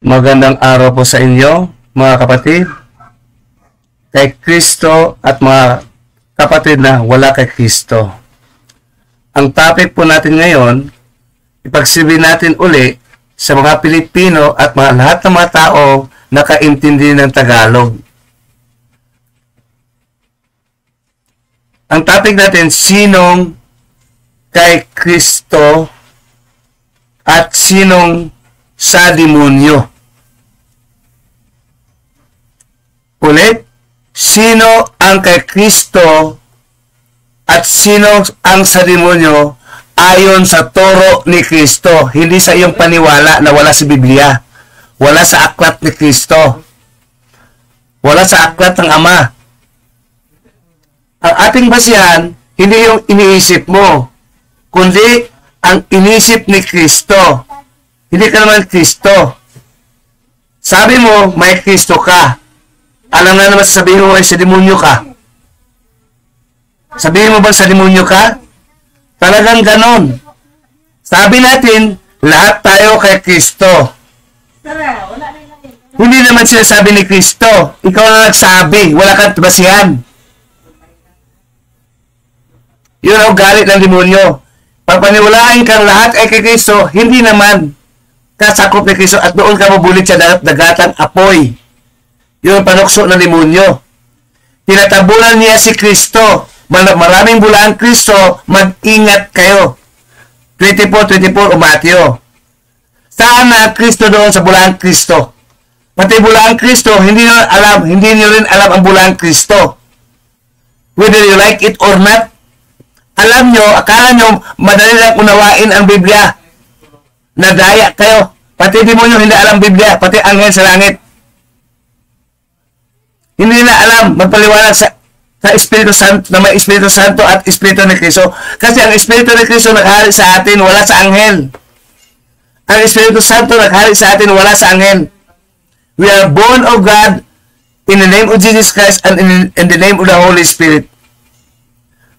Magandang araw po sa inyo, mga kapatid, kay Kristo at mga kapatid na wala kay Kristo. Ang topic po natin ngayon, ipagsilbi natin uli sa mga Pilipino at lahat ng mga tao na kaintindi ng Tagalog. Ang topic natin, sinong kay Kristo at sinong sa demonyo. Ulit, sino ang kay Kristo at sino ang sa demonyo ayon sa turo ni Kristo, hindi sa iyong paniwala na wala sa Biblia, wala sa aklat ni Kristo, wala sa aklat ng Ama. Ang ating basihan, hindi yung iniisip mo, kundi ang inisip ni Kristo. Hindi ka naman Kristo. Sabi mo, may Kristo ka. Alam na naman sabihin mo ay sa demonyo ka. Sabihin mo ba sa demonyo ka? Talagang ganon. Sabi natin, lahat tayo kay Kristo. Hindi naman sinasabi ni Kristo. Ikaw na nagsabi. Wala kang basihan. Yun ang galit ng demonyo. Pagpaniwalaan kang lahat ay kay Kristo, hindi naman kasakop ni Kristo at doon ka mabulit sa dagatang apoy. Yun ang panukso ng demonyo. Tinatabunan niya si Kristo. Maraming bula ang Kristo, mag-ingat kayo. 24 o Mateo. Saan na Kristo doon sa bulaan Kristo? Pati bulaan Kristo, hindi niyo rin alam ang bulaan Kristo. Whether you like it or not, alam nyo, akala nyo, madali lang unawain ang Biblia. Nadaya kayo. Pati demonyo hindi alam Biblia, pati anghel sa langit. Hindi nila alam magpaliwanag sa Espiritu Santo, na may Espiritu Santo at Espiritu ni Kristo. Kasi ang Espiritu ni Kristo naghari sa atin, wala sa anghel. Ang Espiritu Santo naghari sa atin, wala sa anghel. We are born of God in the name of Jesus Christ and in the name of the Holy Spirit.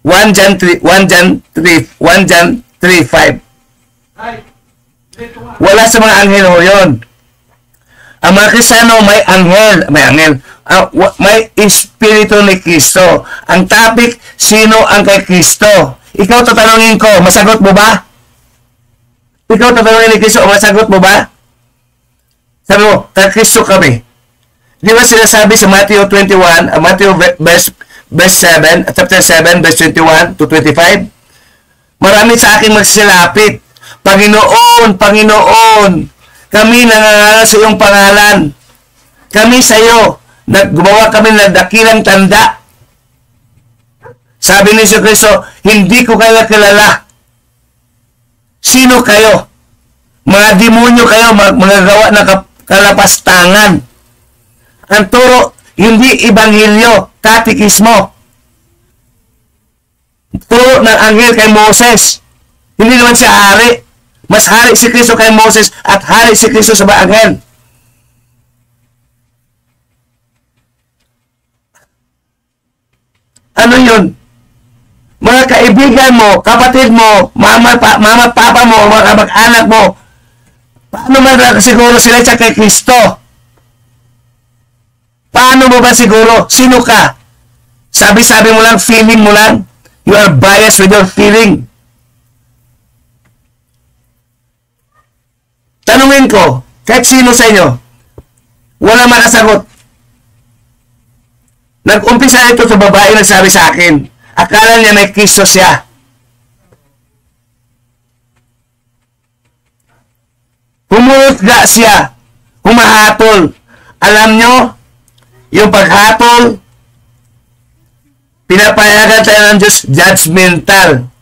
1 John 3:5. Wala sa mga anghel ho yun. Ang mga Kristiyano may anghel, may Espiritu ni Kristo. Ang topic, sino ang kay Kristo? Ikaw tatanungin ko, masagot mo ba? Ikaw tatanungin ni Kristo, masagot mo ba? Sabi mo, kay Kristo kami. Di ba sinasabi sa Matthew 21, Matthew verse 7, chapter 7, verse 21 to 25? Marami sa akin magsilapit. Panginoon, Panginoon, kami nangangaral sa iyong pangalan. Kami sa iyo, gumawa kami ng dakilang tanda. Sabi ni Kristo, hindi ko kayo kilala. Sino kayo? Mga demonyo kayo, mga gawa ng kalapastangan. Ang turo, hindi ebanghelyo, katikismo. Turo ng anghel kay Moses. Hindi naman siya hari. Mas hari si Kristo kay Moses at hari si Kristo sa mga anghel. Ano yun? Mga kaibigan mo, kapatid mo, mama, papa mo, mga mag-anak mo, paano man siguro sila siya kay Kristo? Paano mo ba siguro? Sino ka? Sabi-sabi mo lang, feeling mo lang. You are biased with your feeling. Tanungin ko, kahit sino sa inyo, wala makasagot. Nag-umpisa ito sa babae nagsabi sa akin, akala niya may Kristo siya. Humulga siya, humahatol. Alam nyo, yung paghatol, pinapayagan tayo ng Diyos, judgmental.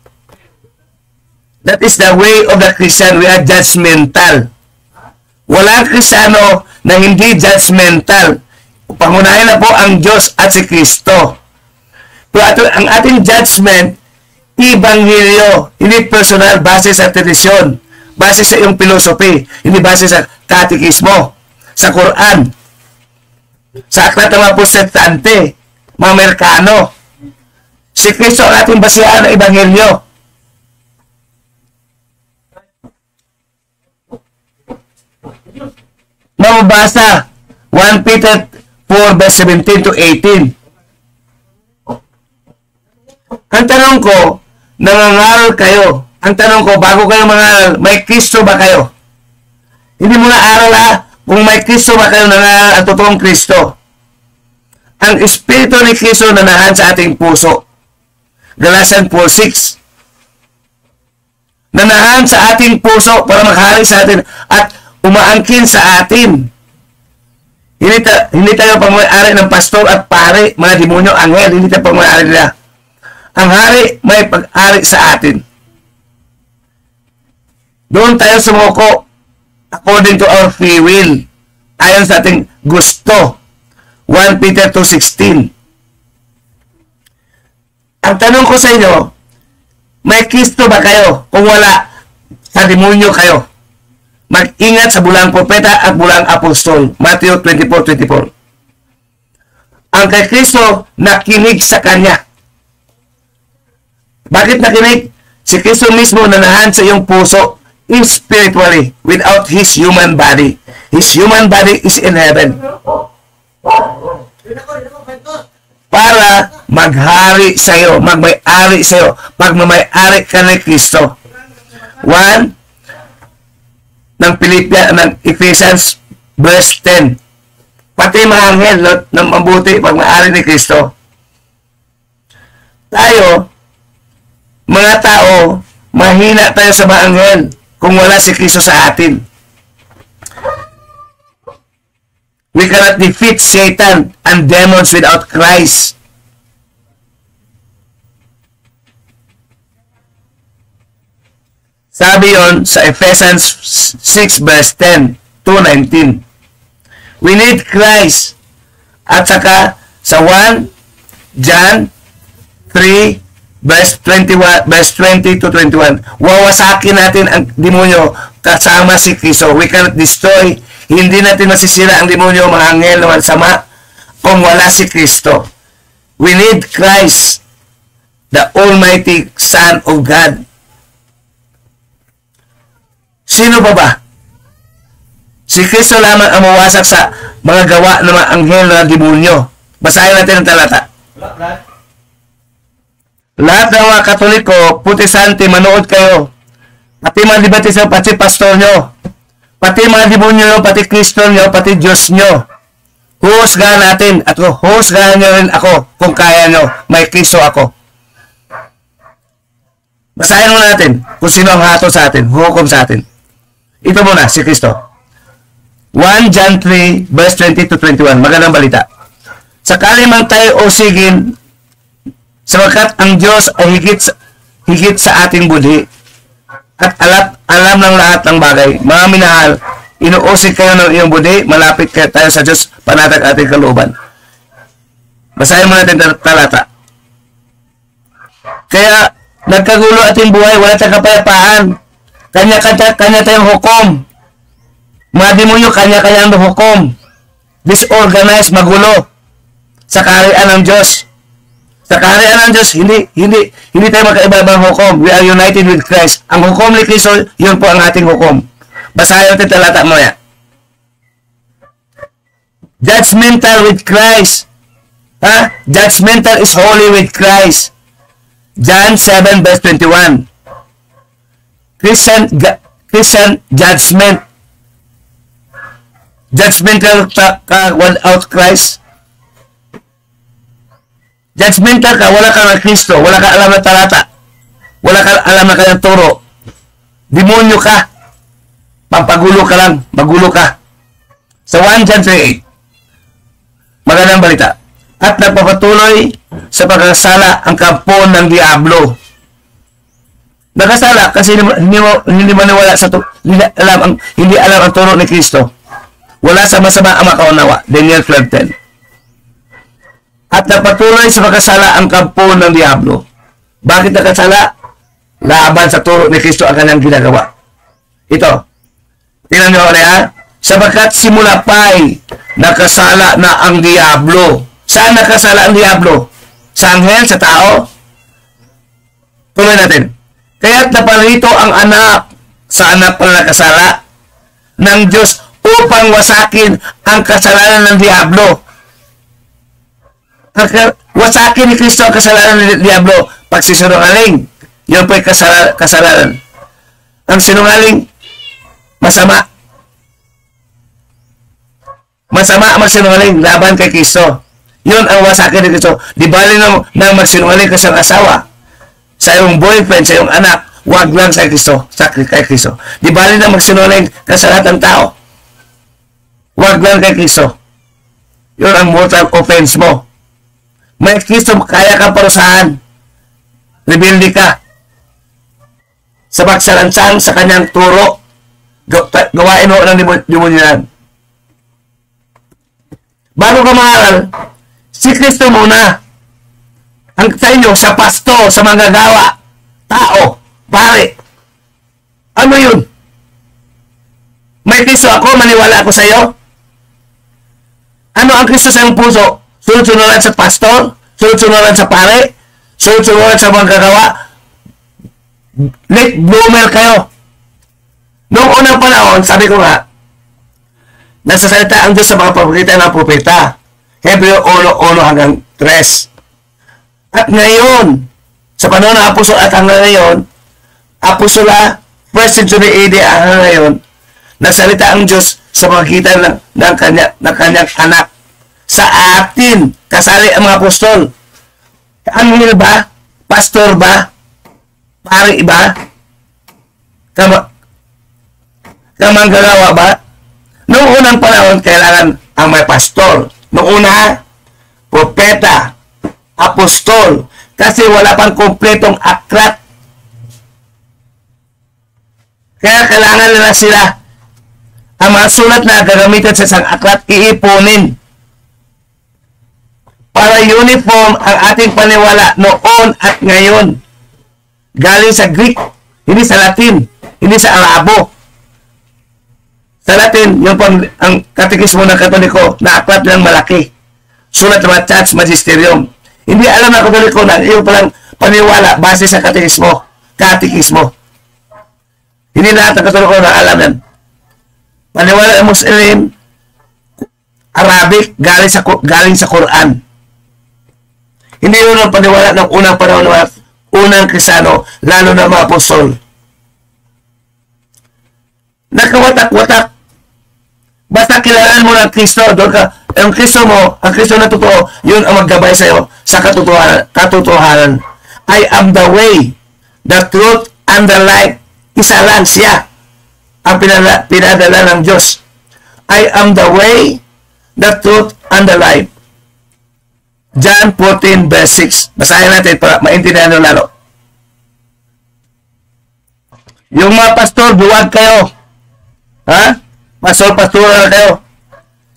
That is the way of the Christian. We are judgmental. Walang Kristiyano na hindi judgmental. Pangunahin na po ang Diyos at si Kristo. Pero ang ating judgment, ebanghelyo, hindi personal, base sa tradisyon, base sa iyong philosophy, hindi base sa katikismo, sa Quran, sa aklat ng mga protestante, mga Amerikano. Si Kristo ang ating basihan ng ebanghelyo. mababasa 1 Peter 4 verse 17 to 18. Ang tanong ko, nangangaral kayo. Ang tanong ko, bago kayo mangaral, may Kristo ba kayo? Hindi mo na aral kung may Kristo ba kayo nangaral at totoong Kristo. Ang Espiritu ni Kristo nanahan sa ating puso. Galatians 4:6. Nanahan sa ating puso para maghari sa atin at umaangkin sa atin. Hindi tayo pang-may-ari ng pastor at pare, mga demonyo, anghel. Hindi tayo pang-may-ari nila. Ang hari may pag-ari sa atin. Doon tayo sumuko according to our free will. Ayon sa ating gusto. 1 Peter 2:16. Ang tanong ko sa inyo, may Kristo ba kayo? Kung wala, sa demonyo kayo. Mag-ingat sa bulang propeta at bulang apostol. Matthew 24:24. Ang kay Kristo, nakinig sa Kanya. Bakit nakinig? Si Kristo mismo nanahan sa iyong puso spiritually without His human body. His human body is in heaven. Para maghari sa iyo, magmay-ari sa iyo, magmamay-ari ka ni Kristo. 1 ng Ephesians verse 10. Pati mga anghel ng mabuti pag may-ari ni Kristo. Tayo, mga tao, mahina tayo sa mga anghel kung wala si Kristo sa atin. We cannot defeat Satan and demons without Christ. Sabi yon sa Ephesians 6 verse 10 to 19. We need Christ. At saka sa 1 John 3 verse 20 to 21. Wawasakin natin ang demonyo kasama si Kristo. We cannot destroy. Hindi natin masisira ang demonyo, mga anghel na sama, kung wala si Kristo. We need Christ, the Almighty Son of God. Sino ba? Si Kristo lamang ang mawasak sa mga gawa ng mga anghel na demonyo. Basahin natin ang talata. Lahat ng mga Katoliko, Protestante, manood kayo. Pati mga Dibatista, pati pastor nyo. Pati mga demonyo nyo, pati Kristo nyo, pati Diyos nyo. Huhusgahan natin at huhusgahan nyo rin ako kung kaya nyo. May Kristo ako. Basahin mo natin kung sino ang hato sa atin, huhukom sa atin. Ito muna, si Kristo. 1 John 3, verse 20 to 21. Magandang balita. Sakali man tayo usigin, sapagkat ang Diyos ay higit sa ating budhi at alam ng lahat ng bagay. Mga minahal, inuusig kayo ng iyong budhi, malapit kayo tayo sa Diyos, panatag ating kalooban. Basahin mo natin talata. Kaya, nagkagulo ating buhay, wala tayong kapayapaan. Kanya tayong hukom. Mga demonyo, kanya-kanya ang hukom. Disorganized, magulo. Sa kaharian ng Diyos. Sa kaharian ng Diyos, hindi tayo magkaiba-ibang hukom. We are united with Christ. Ang hukom ni Kristo, yun po ang ating hukom. Basahin natin talata mo yan. Judgmental with Christ. Judgmental is holy with Christ. John 7 verse 21. Christian judgment. Judgmental ka without Christ. Judgmental ka, wala ka ng Kristo, wala ka alam na talata, wala ka alam na kanyang turo. Demonyo ka. Pampagulo ka lang, magulo ka. Sa 1 John 3:8. Magandang balita. At nagpapatuloy sa pagkasala ang kampo ng Diablo. Nakasala kasi hindi maniwala sa hindi alam ang turo ni Kristo. Wala sa masama ang makaunawa. Daniel 12:10. At napatuloy sa pagkasala ang kampo ng Diablo. Bakit nakasala? Laban sa turo ni Kristo ang kanyang ginagawa. Ito. Tingnan nyo ulit Sapagkat simula pa'y nakasala na ang Diablo. Saan nakasala ang Diablo? Sa anghel? Sa tao? Tuloy natin. Kaya't naparito ang anak sa anak pala nakasala ng Diyos upang wasakin ang kasalanan ng Diablo. Wasakin ni Kristo ang kasalanan ng Diablo. Pagsisinungaling, yun po'y kasalanan. Ang sinungaling, masama. Masama ang magsinungaling laban kay Kristo. Yun ang wasakin ni Kristo. Di bali na magsinungaling ka sa asawa, sa iyong boyfriend, sa iyong anak, wag lang sa Kristo, sa kay Kristo. Di bali na magsinungaling ka sa lahat ng tao, wag lang kay Kristo. Yun ang mortal offense mo. May Kristo, kaya kang parusahan. Rebelde ka. Sa pagsalansang sa kanyang turo, gawain mo ng demonyo yan. Bago ka mangaral, si Kristo muna. Ang sa inyo, sa pasto, sa manggagawa, tao, pare. Ano yun? May Kristo ako, maniwala ako sa iyo? Ano ang Kristo sa iyong puso? Sunod-sunuran sa pastor? Sunod-sunuran sa pare? Sunod-sunuran sa manggagawa? Late bloomer kayo. Noong unang panahon, sabi ko nga, nagsasalita ang Diyos sa mga pamamagitan ng propeta. Hebreo 1:1 hanggang 3. At ngayon, sa panahon ng apostol at hanggang ngayon, apostola, first century AD hanggang ngayon, nagsalita ang Diyos sa pamamagitan ng kanyang anak. Sa atin, kasali ang mga apostol. Anghel ba? Pastor ba? Pare ba? Kamanggagawa ba? Noong unang panahon, kailangan ang may pastor. Noong una, propeta, apostol, kasi wala pang kompletong aklat. Kaya kailangan nila sila ang mga sulat na gagamitin sa isang aklat, iipunin. Para uniform ang ating paniwala noon at ngayon. Galing sa Greek, hindi sa Latin, hindi sa Arabo. Sa Latin, yung ang katekismo ng Katoliko na aklat ng malaki. Sulat ng mga Church Magisterium. Hindi alam ng Katoliko na iyo palang paniwala base sa katekismo. Hindi lahat ng Katoliko na alam yan. Paniwala ng Muslim, Arabic, galing sa Quran. Hindi yun ang paniwala ng unang panahon ng unang Kristiyano, lalo na mga apostol. Nakawatak-watak. Basta kilalaan mo ng Kristo, doon ka, ang Kristo mo, ang Kristo na totoo, yun ang maggabay sa iyo sa katotohanan. I am the way, the truth, and the life. Isa lang siya ang pinadala ng Diyos. I am the way, the truth, and the life. John 14 verse 6. Basahin natin para maintindihan nyo lalo. Yung mga pastor, buwag kayo. Ha? Pastor-pastora na kayo.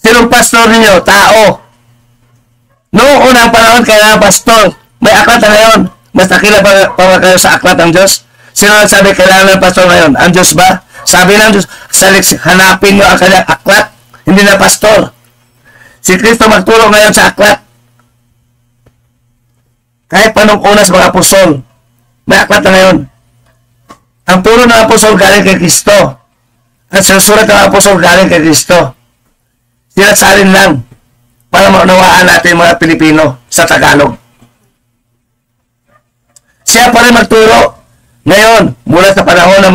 Sinong pastor ninyo? Tao. Noong unang panahon, kailangan pastor. May aklat na ngayon. Mas nakila pa kayo sa aklat ng Diyos? Sino nagsabi kailangan ng pastor ngayon? Ang Diyos ba? Sabi ng Diyos, hanapin nyo ang kanyang aklat. Hindi na pastor. Si Kristo magtulong ngayon sa aklat. Kahit panong una sa mga apostol, may aklat na ngayon. Ang turo ng apostol galing kay Kristo. At sa surat ng apostol galing kay Kristo. Sinasalin lang para maunawaan natin mga Pilipino sa Tagalog. Siya pa rin magturo ngayon mula sa panahon ng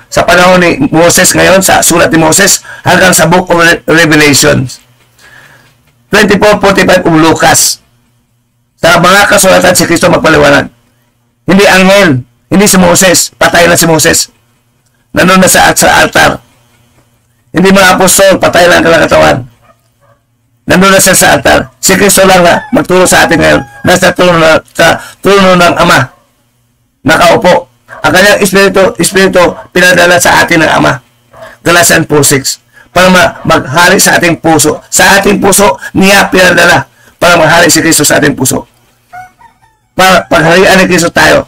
sa panahon ni Moses ngayon, sa sulat ni Moses hanggang sa Book of Revelation. 24:45 Lucas. Sa mga kasulatan si Kristo magpaliwanag. Hindi anghel, hindi si Moses, patay na si Moses. Nandun na sa altar. Hindi mga apostol, patay lang ang katawan. Nandun na siya sa altar. Si Kristo lang na magturo sa atin ngayon. Nasa trono ng Ama. Nakaupo. Ang kanyang espiritu pinadala sa atin ng Ama. Galatians 4:6. Para maghari sa ating puso. Sa ating puso, niya pinadala para maghari si Kristo sa ating puso. Para pagharian ni Kristo tayo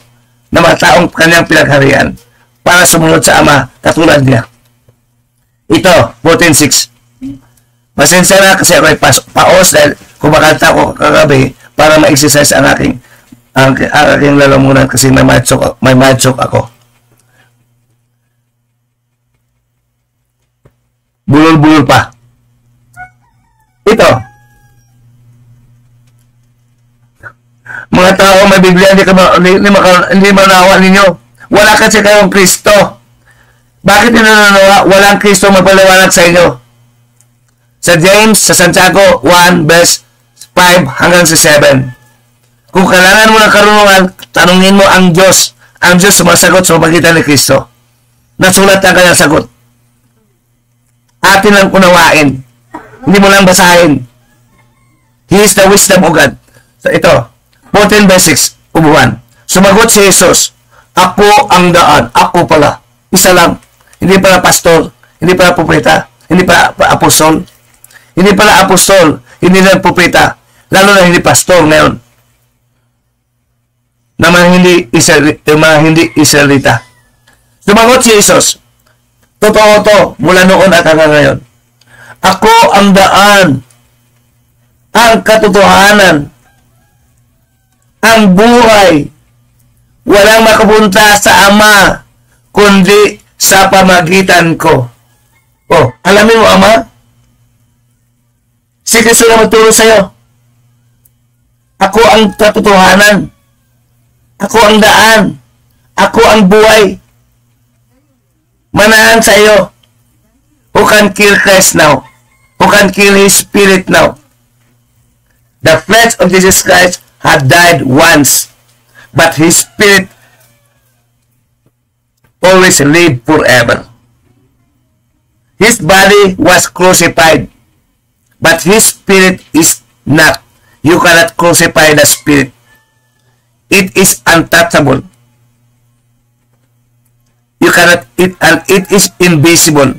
na mga taong kanyang pinagharian para sumunod sa Ama katulad niya. Ito, 14:6. Pasensya na kasi ako ay paos dahil kumakanta ko kagabi para ma-exercise ang aking lalamunan kasi may mad choke ako. Bulol-bulol pa. Ito. Mga tao may Biblia, hindi manawa ninyo. Wala kasi kayong Kristo. Bakit ninananawa? Walang Kristo magpaliwanag sa inyo. Sa James, sa Santiago 1, verse 5 hanggang sa 7. Kung kailangan mo ng karunungan, tanungin mo ang Diyos. Ang Diyos sumasagot sa pamagitan ni Kristo. Nasulat ang kanyang sagot. Atin lang unawain. Hindi mo lang basahin. He is the wisdom of God. So ito, 14 verse 6, ubuhan. Sumagot si Jesus, ako ang daan. Ako pala. Isa lang. Hindi pala pastor. Hindi pala propeta. Hindi pala apostol. Hindi pala apostol. Hindi lang propeta. Lalo na hindi pastor ngayon. Na mga hindi Israelita. Sumagot si Jesus, totoo to, mula noon at hanggang ngayon. Ako ang daan, ang katotohanan, ang buhay. Walang makapunta sa Ama, kundi sa pamagitan ko. Oh, alamin mo, Ama? Si Kristo na magturo sa'yo. Ako ang katotohanan. Ako ang daan. Ako ang buhay. Manahan sa iyo. Who can kill Christ now? Who can kill His Spirit now? The flesh of Jesus Christ had died once, but His Spirit always lived forever. His body was crucified, but His Spirit is not. You cannot crucify the Spirit. It is untouchable. You cannot, it is invisible.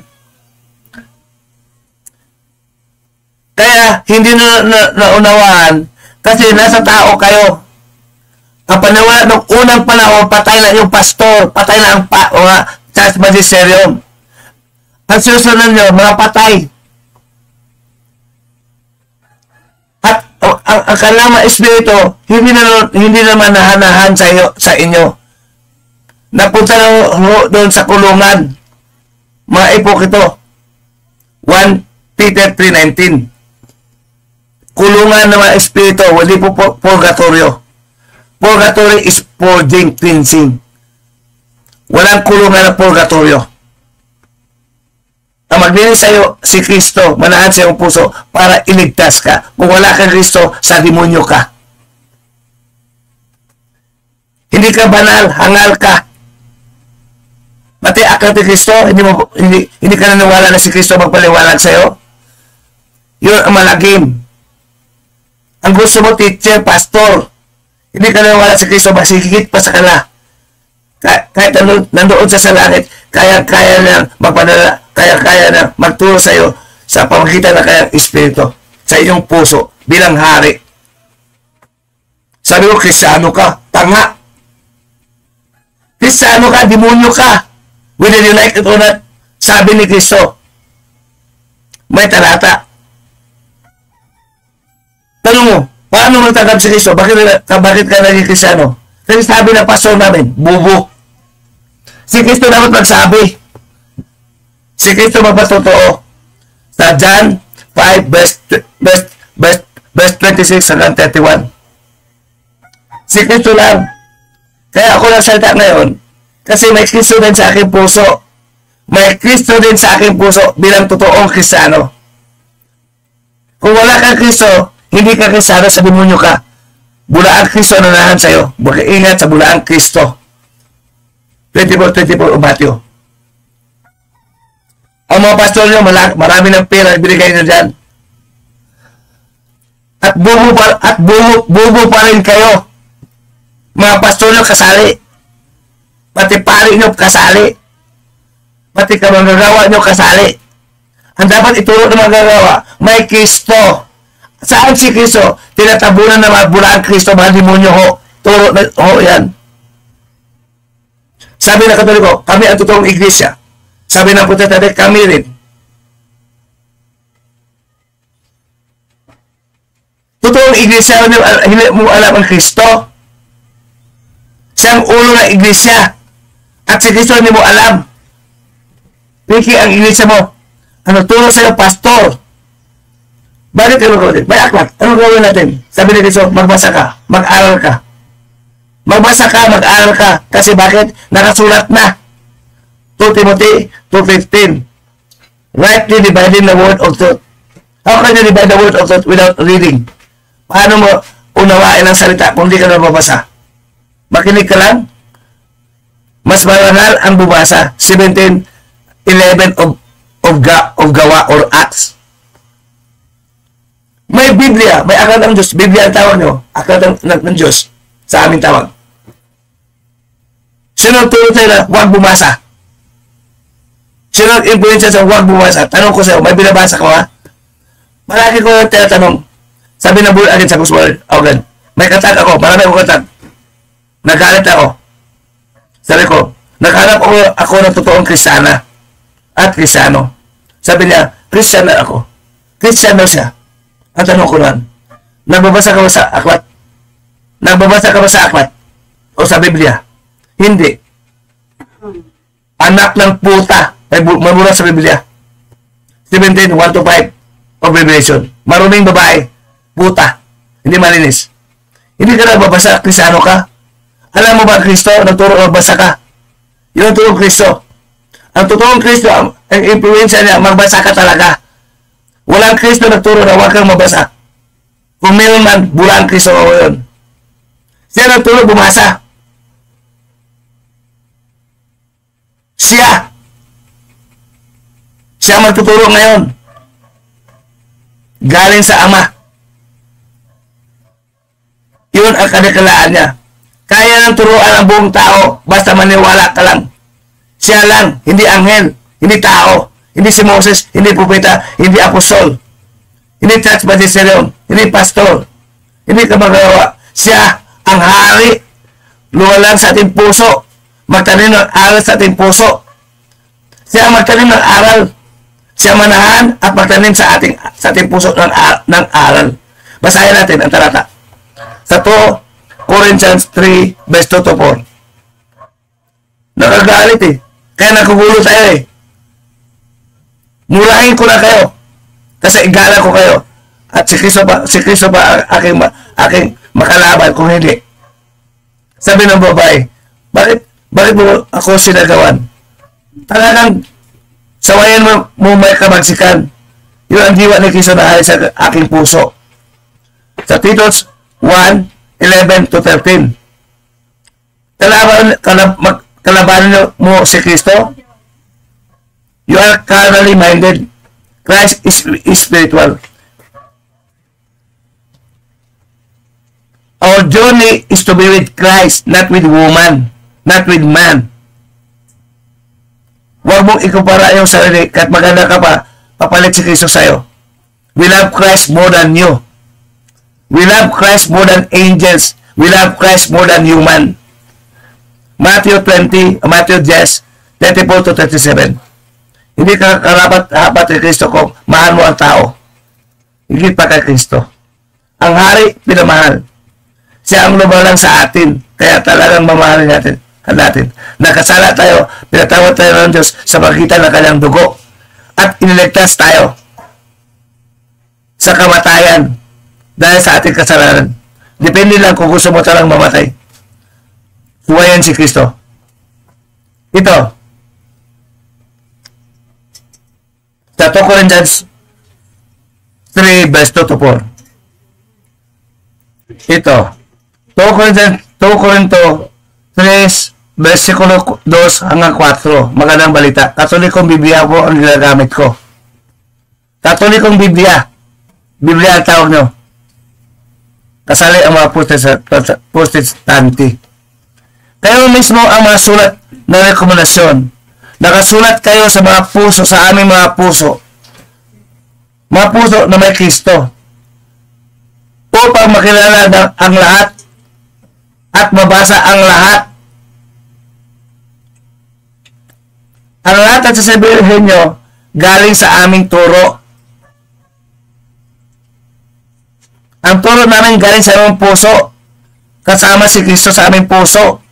Kaya, hindi naunawaan kasi nasa tao kayo. Ang paniwala ng unang panahon, patay na yung pastor, patay na ang mga church magisterium. Ang sinusunod nyo, mga patay. At ang kanilang mga espiritu, hindi naman nahanahan sa inyo. Napunta na doon sa kulungan. Mga ipokito. 1 Peter 3:19. Kulungan ng mga espiritu, hindi po purgatorio. Purgatory is purging, cleansing. Walang kulungan ng purgatorio. Ang maglinis sa'yo, si Kristo, manahan sa iyong puso para iligtas ka. Kung wala kang Kristo, sa demonyo ka. Hindi ka banal, hangal ka. Pati akal ni Kristo, hindi ka naniwala na si Kristo magpaliwanag sa'yo. Yun ang malagim. Ang gusto mo, teacher, pastor, hindi ka naniwala si Kristo, masigigit pa sa kanila. Kahit nandoon sa langit, kaya na magpadala, kaya na magturo sa'yo sa pamagitan ng kanyang espiritu, sa iyong puso, bilang hari. Sabi ko, Kristiyano ka, tanga. Kristiyano ka, demonyo ka. Whether you like it or not, sabi ni Kristo, may talata. Tanong mo, paano magtanggap si Kristo? Bakit ka naging Kristiyano? Kasi sabi ng pastor namin, bubo. Si Kristo dapat magsabi. Si Kristo magpatotoo. Sa John 5, verse 26 hanggang 31. Si Kristo lang. Kaya ako nagsalita ngayon, kasi may Kristo din sa aking puso. May Kristo din sa aking puso bilang totoong Kristiyano. Kung wala kang Kristo, hindi ka Kristiyano, sa demonyo ka. Bulaang Kristo na nahan sa'yo. Mag-iingat sa bulaang Kristo. 24 Matthew. Ang mga pastor nyo, marami ng pera binigay nyo dyan. At bubo pa rin kayo. Mga pastor nyo kasali. Pati pari nyo kasali. Pati kamagagawa nyo kasali. Ang dapat ituro ng magagawa, may Kristo. Saan si Kristo? Tinatabunan na magbula ang Kristo, mga demonyo ho. Turo na ho yan. Sabi ng Katoliko, kami ang totoong iglesia. Sabi ng Protestante, kami rin. Totoong iglesia, hindi mo alam ang Kristo. Siyang ulo ng iglesia. At si Kristo hindi mo alam. Piki ang iglesia mo. Ano turo sa'yo, pastor? Bakit kayo gawin? May aklat. Ano gawin natin? Sabi ni Kristo, magbasa ka, mag-aral ka. Magbasa ka, mag-aral ka. Kasi bakit? Nakasulat na. 2 Timothy 2:15. Rightly dividing the word of truth. How can you divide the word of truth without reading? Paano mo unawain ang salita kung hindi ka nababasa? Makinig ka lang. Mas marangal ang bubasa. 17:11 of Gawa or Acts. May Biblia, may aklat ng Diyos. Biblia ang tawag nyo. Aklat ng Diyos sa aming tawag. Sino turo tayo na huwag bumasa? Sino influensya sa huwag bumasa? Tanong ko sa'yo, may binabasa ko ha? Malaki ko yung tinatanong. Sabi na bull agad sa Kuswal, Ogan. May katag ako, marami akong katag. Nagalit ako. Sabi ko, naghanap ako ng totoong Kristiyana at Kristiyano. Sabi niya, Kristiyana ako. Kristiyano siya. Ang tanong ko naman, nagbabasa ka ba sa aklat? Nagbabasa ka ba sa aklat? O sa Biblia? Hindi. Anak ng puta. May mamura sa Biblia. 17:1-5 of Revelation. Maruming babae. Puta. Hindi malinis. Hindi ka nagbabasa. Kristiyano ka. Alam mo ba Kristo? Nagturo magbasa ka. Yun ang turong Kristo. Ang totoong Kristo, ang influensya niya, magbasa ka talaga. Walang Kristo nagturo na huwag kang mabasa. Kung meron man, bulang Kristo mo yun. Siya nagturo bumasa. Siya magtuturo ngayon. Galing sa Ama. Yun ang kanikalaan niya. Kaya nang turuan ang buong tao, basta maniwala ka lang. Siya lang, hindi anghel, hindi tao, hindi si Moses, hindi propeta, hindi apostol, hindi church magisterium, hindi pastor, hindi ka magawa. Siya ang hari. Luwalan sa ating puso. Magtanim ng aral sa ating puso. Siya ang magtanim ng aral. Siya manahan at magtanim sa ating puso ng aral. Basahin natin ang talata. Sa 2 Corinthians 3, verse 2-4. Nakagalit eh. Kaya nagugulo tayo eh. Murahin ko na kayo. Kasi igala ko kayo. At si Kristo pa aking makalaban kung hindi. Sabi ng babae, bakit mo ako sinagawan? Talagang sawayan mo may kabagsikan. Yun ang diwa ni Kristo na sa aking puso. Sa Titus 1:11-13. Kalabanan mo si Kristo. You are carnally minded. Christ is spiritual. Our journey is to be with Christ, not with woman, not with man. Huwag mong ikumpara yung sarili, kahit maganda ka pa, papalit si Kristo sa'yo. We love Christ more than you. We love Christ more than angels. We love Christ more than human. Matthew 10:34-37. Hindi ka karapat kay Kristo kung mahal mo ang tao. Higit pa kay Kristo. Ang hari, pinamahal. Siya ang lumalang sa atin. Kaya talagang mamahalin natin. Nakasala tayo, pinatawad tayo ng Diyos sa pagitan ng kanyang dugo. At iniligtas tayo sa kamatayan dahil sa ating kasalanan. Depende lang kung gusto mo talang mamatay. Suwayan si Kristo. Ito. Sa 2 Corinthians 3 verse 2-4. Ito. 2 Corinto 3 versikulo 2-4. Magandang balita. Katolikong Biblia po ang ginagamit ko. Katolikong Biblia. Biblia ang tawag nyo. Kasali ang mga Protestanti. Kayo mismo ang mga sulat na rekomendasyon. Nakasulat kayo sa mga puso, sa aming mga puso. Mga puso na may Kristo. Upang makilala ang lahat at mabasa ang lahat. Ang lahat at sasabihin nyo galing sa aming turo. Ang turo namin galing sa aming puso. Kasama si Kristo sa aming puso.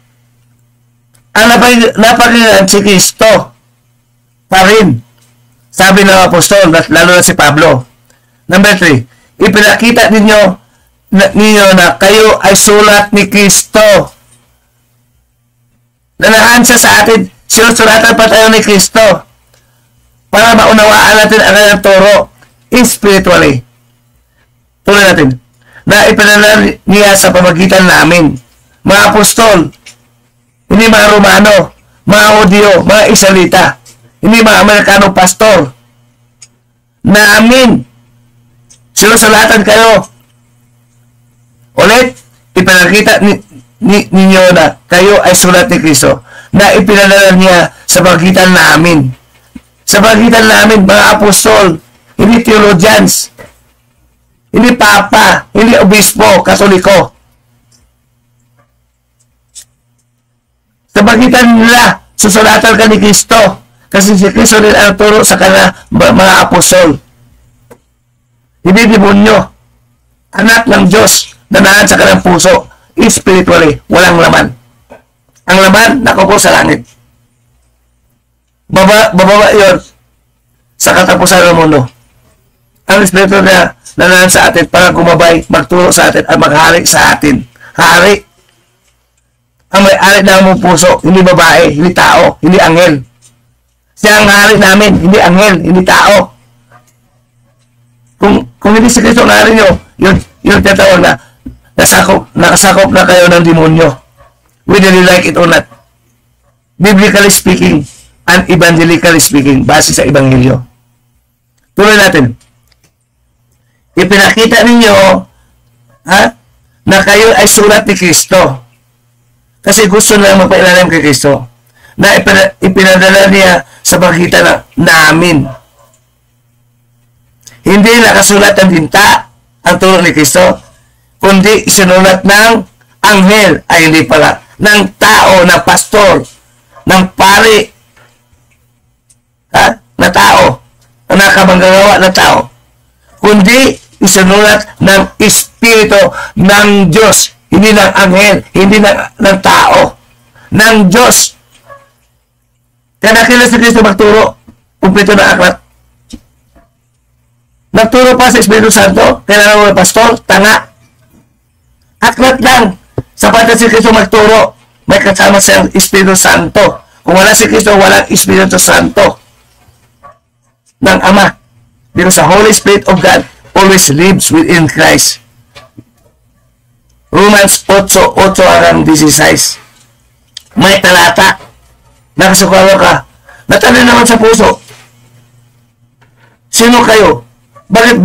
Ang napakinggan si Kristo pa rin Sabi ng apostol, lalo na si Pablo. Number 3, ipinakita ninyo na kayo ay sulat ni Kristo. Nanahan siya sa atin, sinusulatan pa tayo ni Kristo para maunawaan natin ang kanyang turo spiritually. Tuloy natin, na ipinadala niya sa pamagitan namin, mga apostol, hindi mga Romano, mga Hudyo, mga Israelita, hindi mga Amerikano pastor, namin, sinusulatan kayo. Ulit, ipinakita ninyo na kayo ay sulat ni Kristo na ipinadala niya sa pagitan namin. Sa pagitan namin, mga apostol, hindi theologians, hindi papa, hindi obispo, katoliko. Sa pagitan nila, susulatan ka ni Kristo kasi si Kristo rin ang turo sa kanila mga apostol. Hindi demonyo, anak ng Diyos na naan sa kanilang puso. Spiritually, walang laman. Ang laman, nakupo sa langit. Bababa yun sa katapusan ng mundo. Ang Espiritu na nanaan sa atin para gumabay, magturo sa atin at maghari sa atin. Hari. Ang may-ari ng mong puso, hindi babae, hindi tao, hindi anghel. Siya ang hari namin, hindi anghel, hindi tao. Kung hindi si Kristo ang hari nyo, yun tinatawag na nakasakop na kayo ng demonyo. Whether you like it or not. Biblically speaking and evangelically speaking, base sa Ebanghelyo. Tuloy natin. Ipinakita ninyo na kayo ay sulat ni Kristo. Kasi gusto na magpailalim kay Kristo. Na ipinadala niya sa pagitan namin. Hindi nakasulat ng tinta ang turo ni Kristo, kundi isinulat ng anghel, ay hindi pala, ng tao, ng pastor, ng pari, na tao, na nakamanggagawa na tao, kundi isinulat ng Espiritu ng Diyos, hindi ng anghel, hindi ng tao, ng Diyos. Kaya nakila si Kristo magturo, kumpleto na aklat. Nagturo pa sa Espiritu Santo, kailangan mo ng pastor, tanga. Aklat lang. Sapat na si Kristo magturo. May kasama siyang Espiritu Santo. Kung wala si Kristo, walang Espiritu Santo ng Ama. Because the Holy Spirit of God always lives within Christ. Romans 8:8 hanggang 16. May talata. Nakasukalo ka. Natanong naman sa puso. Sino kayo? Bakit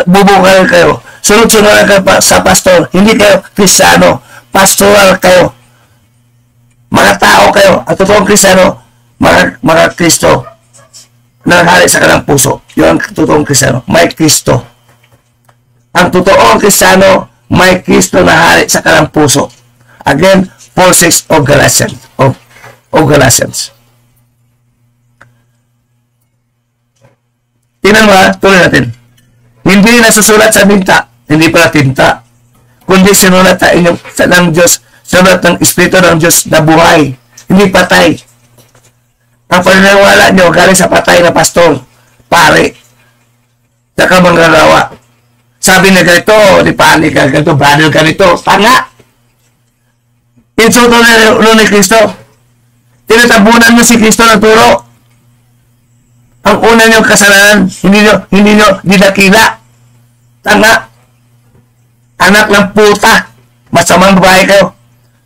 bubukal kayo? Sunod-sunod ka sa pastor. Hindi kayo Kristiyano. Pastoral kayo. Mga tao kayo. At totoong Kristiyano, mga Kristo na naghari sa kanilang puso. Yun ang totoong Kristiyano. May Kristo. Ang totoong Kristiyano, may Kristo na hari sa kanilang puso. Again, 4:6 of Galatians. Of Galatians. Tingnan mo tuloy natin. Hindi nasusulat sa tinta, hindi pala tinta, kundi sinulat ng Diyos, sinulat ng Espiritu ng Diyos na buhay, hindi patay. Ang paniniwala nyo galing sa patay na pastor, pare, saka manggagawa. Sabi na ganito, di panik ka, ganito, brother ka nito, tanga. Insulto na ni Kristo. Tinatabunan mo si Kristo ng turo. Ang una niyong kasalanan, hindi nyo dinakila. Tanga. Anak ng puta. Masamang babae kayo.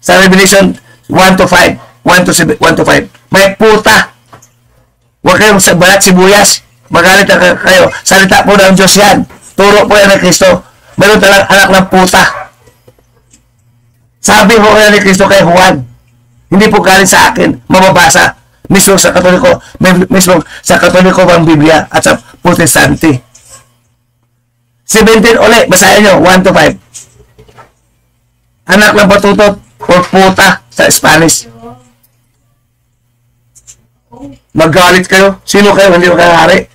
Sa Revelation 1-5. 1-5. May puta. Huwag kayong balat sibuyas. Magalit kayo. Salita po ng Diyos yan. Turo po yan ng Kristo. Meron talang anak ng puta. Sabi po yan ni Kristo kay Juan. Hindi po galing sa akin. Mababasa. Mismo sa Katoliko, ang Biblia at sa Protestante. 17 ulit, basahin nyo, 1-5. Anak ng patutot o puta sa Spanish. Magalit kayo. Sino kayo? Hindi kayo hari.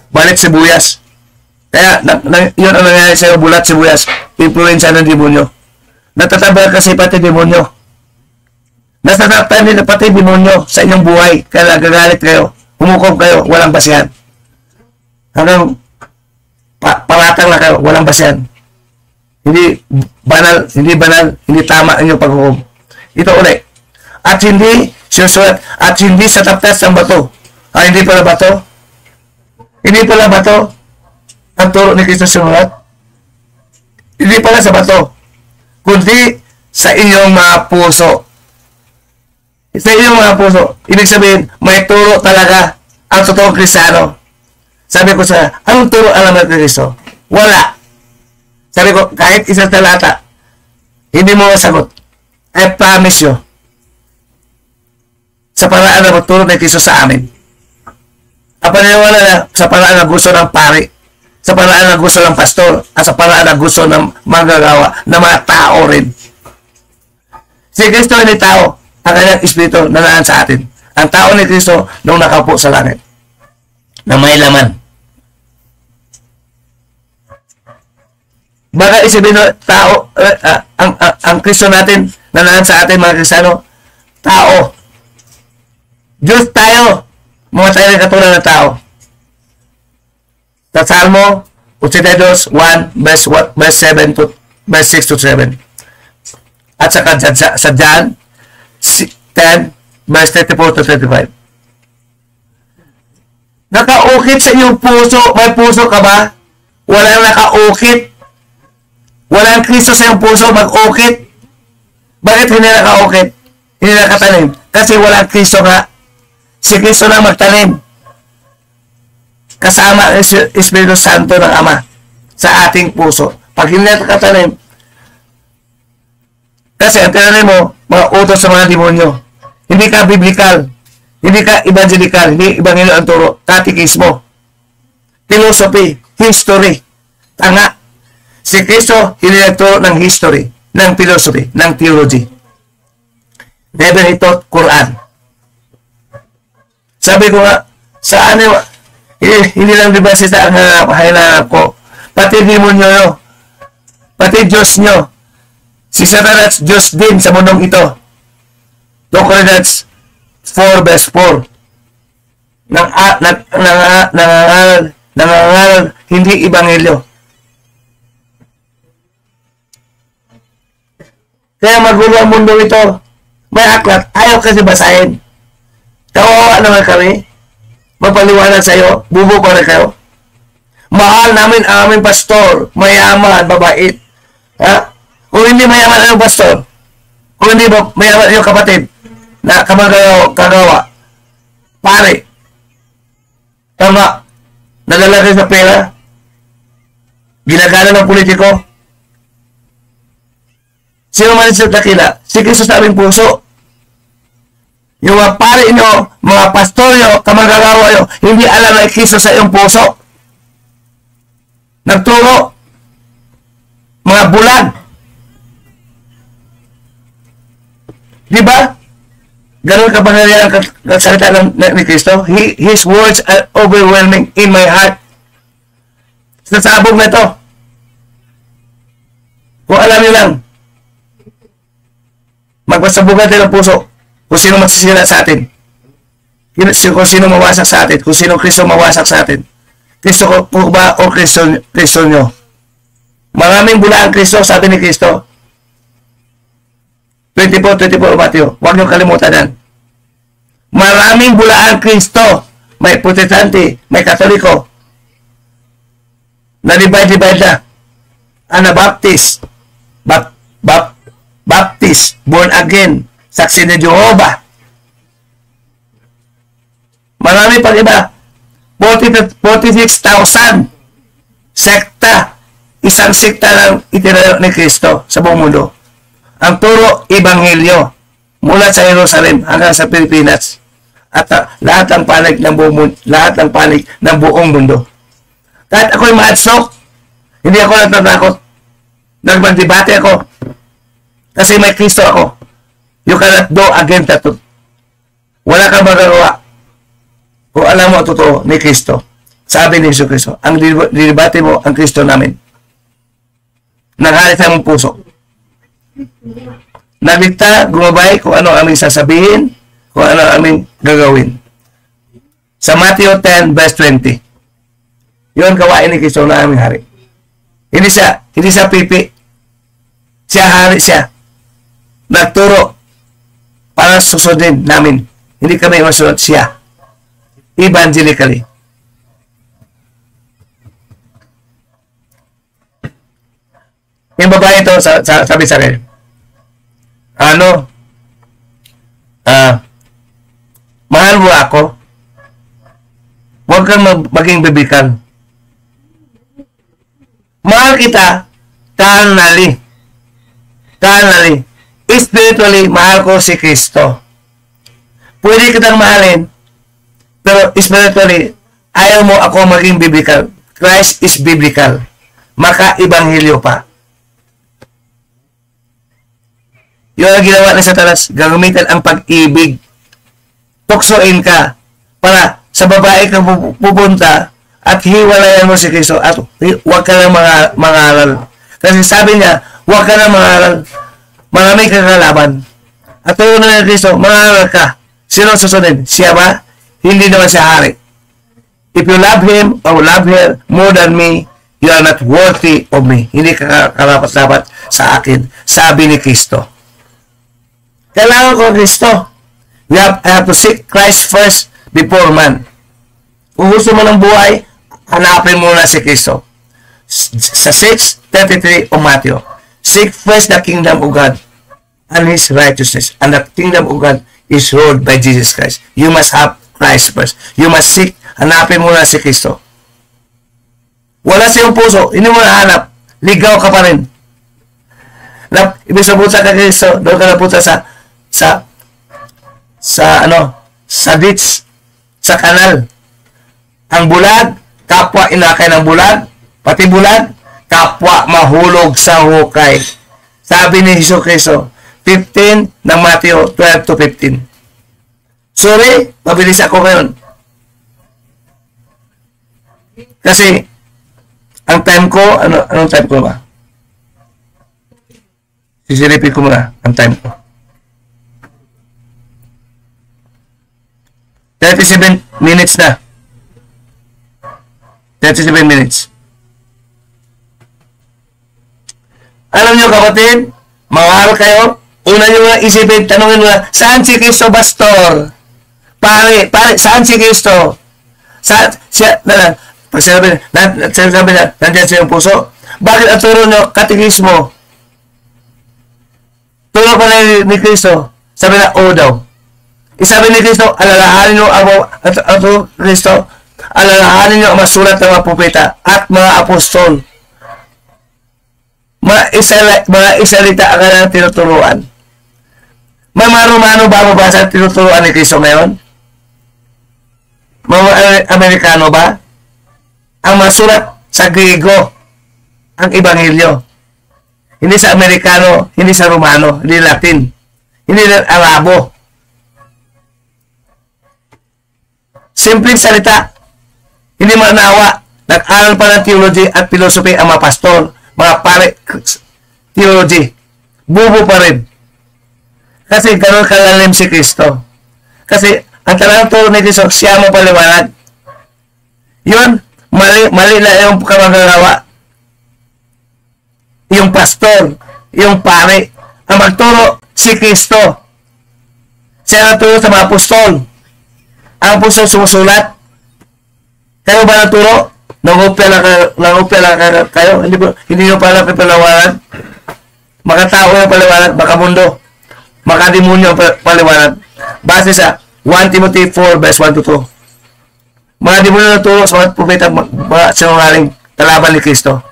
Balik sibuyas. Kaya, yun ang nangyayari sa'yo, bulat sibuyas. Influensya ng demonyo. Natatabal kasi pati demonyo. Nasasaktan din pati demonyo sa inyong buhay. Kaya nagagalit kayo. Humukob kayo. Walang basihan. Hanggang paratang lang kayo, walang basehan. Hindi banal, hindi tama ang iyong paghukom. Ito ulit. At hindi sinusulat, at hindi sa taptas ng bato. Hindi pala bato? Hindi pala bato ang turo ni Kristo sinulat? Hindi pala sa bato, kundi sa iyong mga puso. Sa iyong mga puso. Ibig sabihin, may turo talaga ang totoong Kristiyano. Sabi ko sa, anong turo alam ng Kristo? Wala. Sabi ko, kahit isang talata, hindi mo masagot. I promise you. Sa paraan na magturo ng Kristo sa amin. Ang paniniwala na sa paraan na gusto ng pari, sa paraan na gusto ng pastor, at sa paraan na gusto ng manggagawa na mga tao rin. Si Kristo hindi tao, ang kanyang espiritu na naan sa atin. Ang tao ni Kristo nung nakaupo sa langit na may laman. Baka isipin nyo, tao, ang Kristo natin na naan sa atin mga Kristiyano, tao. Diyos tayo. Mga tayo rin katulad ng tao. Sa Salmo 82, 1, verse 7 to verse 6 to 7. At saka sa John 10, verse 34 to 35. Nakaukit sa iyong puso. May puso ka ba? Walang nakaukit. Walang Kristo sa iyong puso. Mag-ukit. Bakit hindi nakaukit? Hindi nakatanim? Kasi walang Kristo nga. Si Kristo na magtanim. Kasama ang Espiritu Santo ng Ama sa ating puso. Pag hindi nakatanim, kasi ang tinanim mo, mga utos sa mga demonyo. Hindi ka biblical. Hindi ka evangelical. Hindi ebanghelyo ang turo. Katikismo. Philosophy. History. Tanga. Si Kristo, hindi nagturo ng history, ng philosophy, ng theology. Never he taught Quran. Sabi ko nga, saan hindi lang diba sa ang hinanap ko. Pati demonyo nyo. Pati Diyos nyo. Si Satanas, Diyos din sa mundong ito. 2 Corinthians 4 verse 4. Nangangaral, hindi ebanghelyo. Kaya magulo ang mundo ito. May aklat, ayaw kasi basahin. Kawawa naman kami. Magpaliwanag sa iyo. Bubo pa rin kayo. Mahal namin ang aming pastor. Mayaman, babait. Ha? Kung hindi mayaman ang pastor, kung hindi mayaman yung kapatid na kagawa, pare, tama, nalalagay sa pera, ginagana ng politiko, sino man sa dakila, si Kristo sa aming puso. Yung mga pare nyo, mga pastor nyo, kamagagawa nyo, hindi alam na Kristo sa iyong puso. Nagturo. Mga bulag. Diba? Ganun kapangyarihan ang salita ni Kristo. His words are overwhelming in my heart. Sa sabog na ito. Kung alam nyo lang, magpasabugan tayo ng puso. Kung sino magsisira sa atin. Kung sino mawasak sa atin. Kung sino Kristo mawasak sa atin. Kristo ko ba o Kristo nyo? Maraming bula ang Kristo, sabi ni Kristo. 24 Matthew. Huwag nyo kalimutan yan. Maraming bula ang Kristo. May Protestante, may Katoliko. Na-divide na. Anabaptist. Baptist. Born again. Saksi ni Jehovah. Marami pang iba. 46,000 sekta. Isang sekta lang itinayo ni Kristo sa buong mundo. Ang turo, ebanghelyo. Mula sa Jerusalem hanggang sa Pilipinas. At lahat ng panig ng buong mundo. Kahit ako'y ma-stroke, hindi ako natatakot. Nagmagdebate ako. Kasi may Kristo ako. You cannot go against that truth. Wala kang magagawa. Kung alam mo ang totoo ni Kristo. Sabi ni Jesus Kristo, ang dinibate mo ang Kristo namin. Nanghalit sa mong puso. Naglikta, gumabay kung ano aming sasabihin, kung ano aming gagawin. Sa Matthew 10 verse 20. Yun gawain ni Kristo na aming hari. Hindi siya pipi. Siya hari siya. Nagturo para susundin namin. Hindi kami masunod siya. Evangelically. Yung babae ito, sabi sa akin, mahal mo ako, huwag kang maging bibikal. Mahal kita, carnally. Spiritually, mahal ko si Kristo. Pwede kitang mahalin, pero spiritually, ayaw mo ako maging biblical. Christ is biblical. Maka-ibanghilyo pa. Yun ang ginawa ng Satanas, gagamitin ang pag-ibig. Tuksoin ka para sa babae kang pupunta at hiwalayan mo si Kristo at huwag ka lang mangaral. Kasi sabi niya, huwag ka lang mangaral. Marami kang kalaban. At tuyo na ng Kristo, mangaral ka. Sino susunod? Siya ba? Hindi naman siya hari. If you love him or love her more than me, you are not worthy of me. Hindi ka karapat-dapat sa akin. Sabi ni Kristo. Kailangan ko ng Kristo. I have to seek Christ first before man. Kung gusto mo ng buhay, hanapin mo na si Kristo. Sa 6:33 of Matthew, seek first the kingdom of God and His righteousness. And the kingdom of God is ruled by Jesus Christ. You must have Christ first. You must seek, hanapin mo na si Kristo. Wala sa iyong puso, hindi mo nahanap, ligaw ka pa rin. Ibig sa pusa ka Kristo, doon ka napunta sa ditch, sa kanal. Ang bulag, kapwa inakay ng bulag, pati bulag, kapwa mahulog sa hukay. Sabi ni Hesus Kristo, 15 ng Matthew 12-15. Sorry, mabilis ako ngayon. Kasi, ang time ko, anong time ko ba? Sisilipin ko muna ang time ko. 37 minutes na. 37 minutes. Alam nyo kapatid, mangaral kayo, una nyo nga isipin, tanongin mo na, saan si Kristo Pastor? Pare, saan si Kristo? Pag sinabi na, nandiyan sa iyong puso. Bakit ang turo nyo, katekismo? Turo ko na ni Kristo. Sabi na, daw. Isabi ni Kristo, alalahanin nyo ang Kristo, alalahanin nyo ang masulat ng mga propeta at mga apostol. Mga isalita ang kanilang tinuturuan. May marumano ba mabasa ang tinuturuan ni Kristo ngayon? Mga Amerikano ba? Ang masulat sa Griego, ang Ebanghelyo. Hindi sa Amerikano, hindi sa Romano, hindi Latin, hindi Arabo. Simpleng salita. Hindi manawa. Nag-aral pa ng theology at philosophy ang mga pastor, mga pare theology. Bubo pa rin. Kasi gano'n kalalim si Kristo. Kasi ang talagang turo ni Kristo, siya mo paliwanag. Yun, mali na yung kamagagawa. Yung pastor, yung pare, ang magturo si Kristo. Siya nagturo sa mga apostol. Ang apostol sumusulat. Kayo ba nagturo? Nangupya lang kayo? Hindi nyo pala paliwanag. Makatao yung paliwanag, makamundo. Makademonyo yung paliwanag. Base sa 1 Timothy 4 verse 1-2. Mga demonyo nagturo sa mga propeta, mga sinungaling kalaban ni Kristo.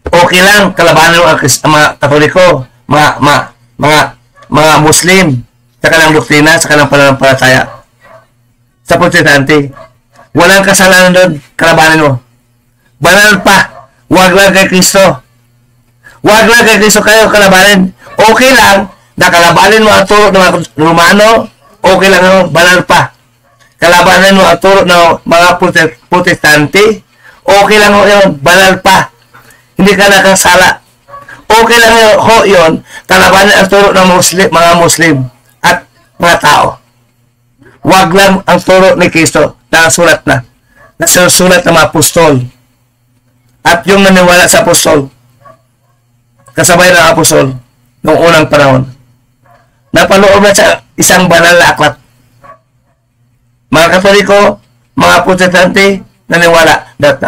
Okay lang, kalabanan ang mga Katoliko, mga Muslim, sa kanilang doktrina, sa kanilang pananampalataya. Sa Protestante, walang kasalanan doon, kalabanin mo. Banal pa, huwag lang kay Kristo. Huwag lang kay Kristo kayo kalabanin. Okay lang, na kalabanin mo ang turo ng mga Romano, okay lang naman, banal pa. Kalabanin mo ang turo ng mga Protestante, okay lang yun, banal pa. Hindi ka nakasala. Okay lang yun, kalabanin ang turo ng mga Muslim at mga tao. Wag lang ang turo ni Kristo na sulat na. Nasusulat ng mga apostol. At yung naniwala sa apostol, kasabay ng apostol, noong unang panahon, napaloob na sa isang banal na aklat. Mga Katoliko, mga Protestante, naniwala that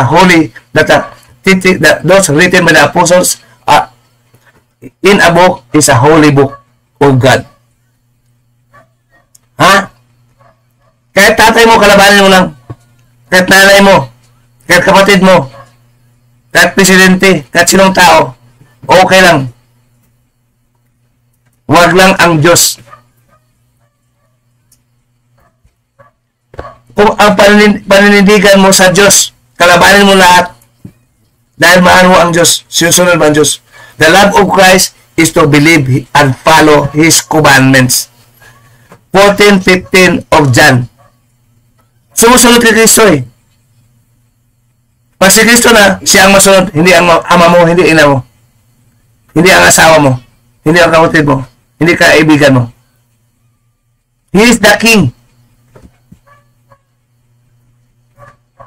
those written by the apostles in a book is a holy book of God. Ha? Kahit tatay mo, kalabanin mo lang. Kahit nanay mo, kahit kapatid mo, kahit presidente, kahit sinong tao, okay lang. Wag lang ang Diyos. Kung ang paninindigan mo sa Diyos, kalabanin mo lahat. Dahil mahal mo ang Diyos, sinusunod mo ang Diyos. The love of Christ is to believe and follow His commandments. 14:15 of John. Sumusunod kay Kristo eh. Pag si Kristo na, siya ang masunod, hindi ang ama mo, hindi ina mo. Hindi ang asawa mo, hindi ang kapatid mo, hindi kaibigan mo. He is the King.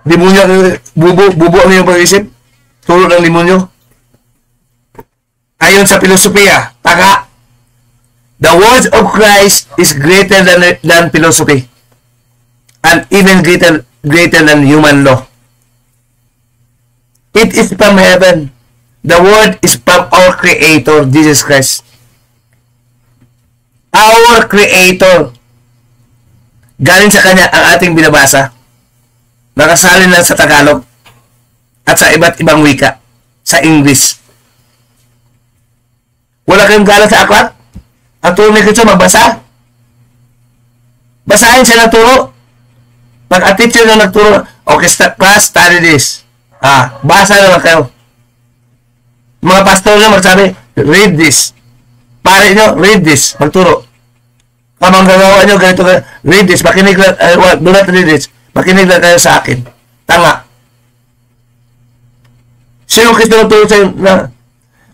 Demonyo, bubo ang iyong pag-isip. Tulog ng demonyo. Ayon sa filosofiya, taka. The word of Christ is greater than philosophy. And even greater than human law. It is from heaven. The word is from our Creator, Jesus Christ. Our Creator. Galing sa Kanya ang ating binabasa. Nakasalin lang sa Tagalog at sa iba't ibang wika. Sa English. Wala kayong galang sa aklat? Ang turo ni Kristo, magbasa? Basahin siya ng turo. Pag-a-teacher na nagturo, okay, class, study this. Basa naman kayo. Mga pastor nyo magsabi, read this. Pare nyo, read this. Magturo. Kamang gagawa nyo, ganito, read this. Makinig lang, do not read this. Makinig lang kayo sa akin. Tanga. Sino Kristo nagturo sa'yo na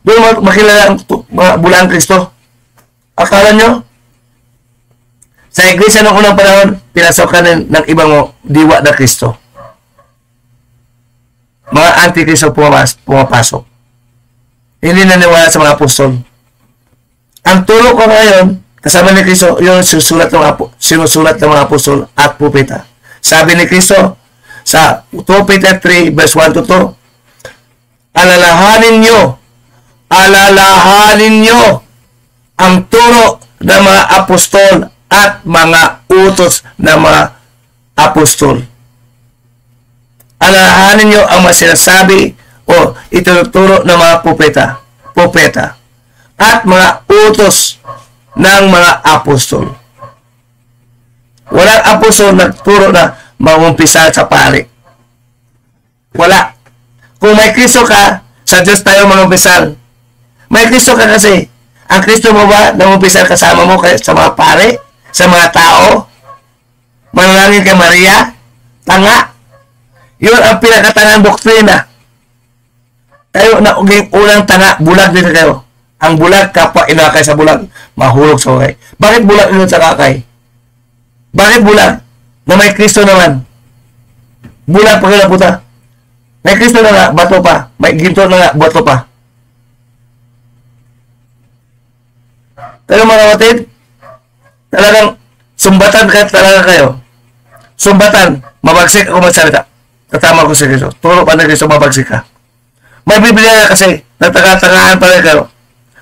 doon makilala ang bulang Kristo? Akala nyo? Sa iglesia ng unang panahon, pinasokan ng ibang diwa na Kristo. Mga anti-Kristo pumapasok. Hindi naniwala sa mga apostol. Ang turo ko ngayon, kasama ni Kristo, yung sinusulat ng mga apostol at propeta. Sabi ni Kristo sa 2 Peter 3 verse 1 to 2, alalahanin nyo ang turo ng mga apostol at mga utos ng mga apostol. Alalahanin nyo ang mga sinasabi o itinuturo ng mga propeta at mga utos ng mga apostol. Walang apostol nagturo na mag-umpisa sa pari. Wala. Kung may Kristo ka, sa Diyos tayo mag-umpisal. May Kristo ka kasi. Ang Kristo mo ba nag-umpisal kasama mo sa mga pare? Sa mga tao? Manalangin kay Maria? Tanga. Yun ang pinakatangang doktrina. Kayo na unang tanga, bulag din kayo. Ang bulag, kapwa inakay sa bulag, mahulog sa ukay. Bakit bulag ino sa kakay? Bakit bulag? Na may Kristo naman. Bulag pa kayo na puta. May Kristo na nga, bato pa. May ginto na nga, bato pa. Pero mga kapatid, talagang sumbatan ka talaga kayo. Sumbatan, mabagsik ako magsalita. Tatama ko sa Kristo. Turo pa na Kristo, mabagsik ka. May Biblia na kasi, nagtaga-tagaan pa rin kayo.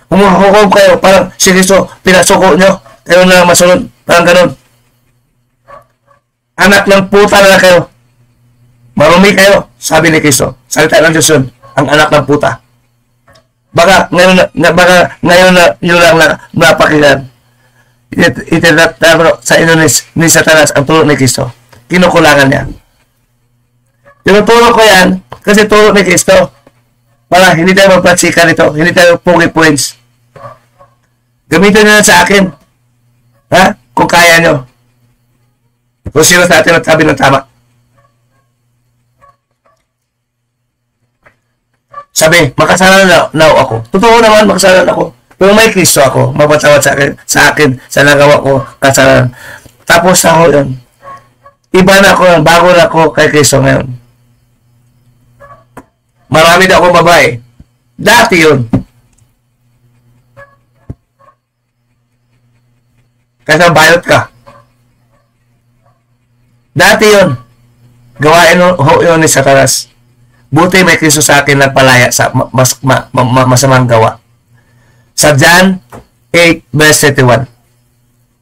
Humuhukom kayo, parang si Kristo, pinasuko nyo. Kayo na masunod, parang ganun. Anak ng puta na kayo. Marumi kayo, sabi ni Kristo. Salita ng Diyos yun, ang anak ng puta. Baka ngayon na yun lang na napakinggan. Itinatapro sa inyo ni Satanas ang turo ni Kristo. Kinukulangan niya. Tinuturo ko yan kasi turo ni Kristo. Para hindi tayo magplatsika nito, hindi tayo pugi points. Gamitin nyo sa akin. Ha? Kung kaya nyo. Kung sino sa atin nagsabi ng tama. Sabi, makasalanan na ako. Totoo naman, makasalanan ako. Pero may Kristo ako, mapatawad sa akin sa nagawa ko kasalanan. Tapos na ako yun. Iba na ako, bago na ako kay Kristo ngayon. Marami na akong babae. Dati yun. Kasi bayot ka. Dati yun. Gawain ho yun ni Satanas. Buti may Kristo sa akin nagpalaya sa masamang gawa. Sa John 8 verse 31.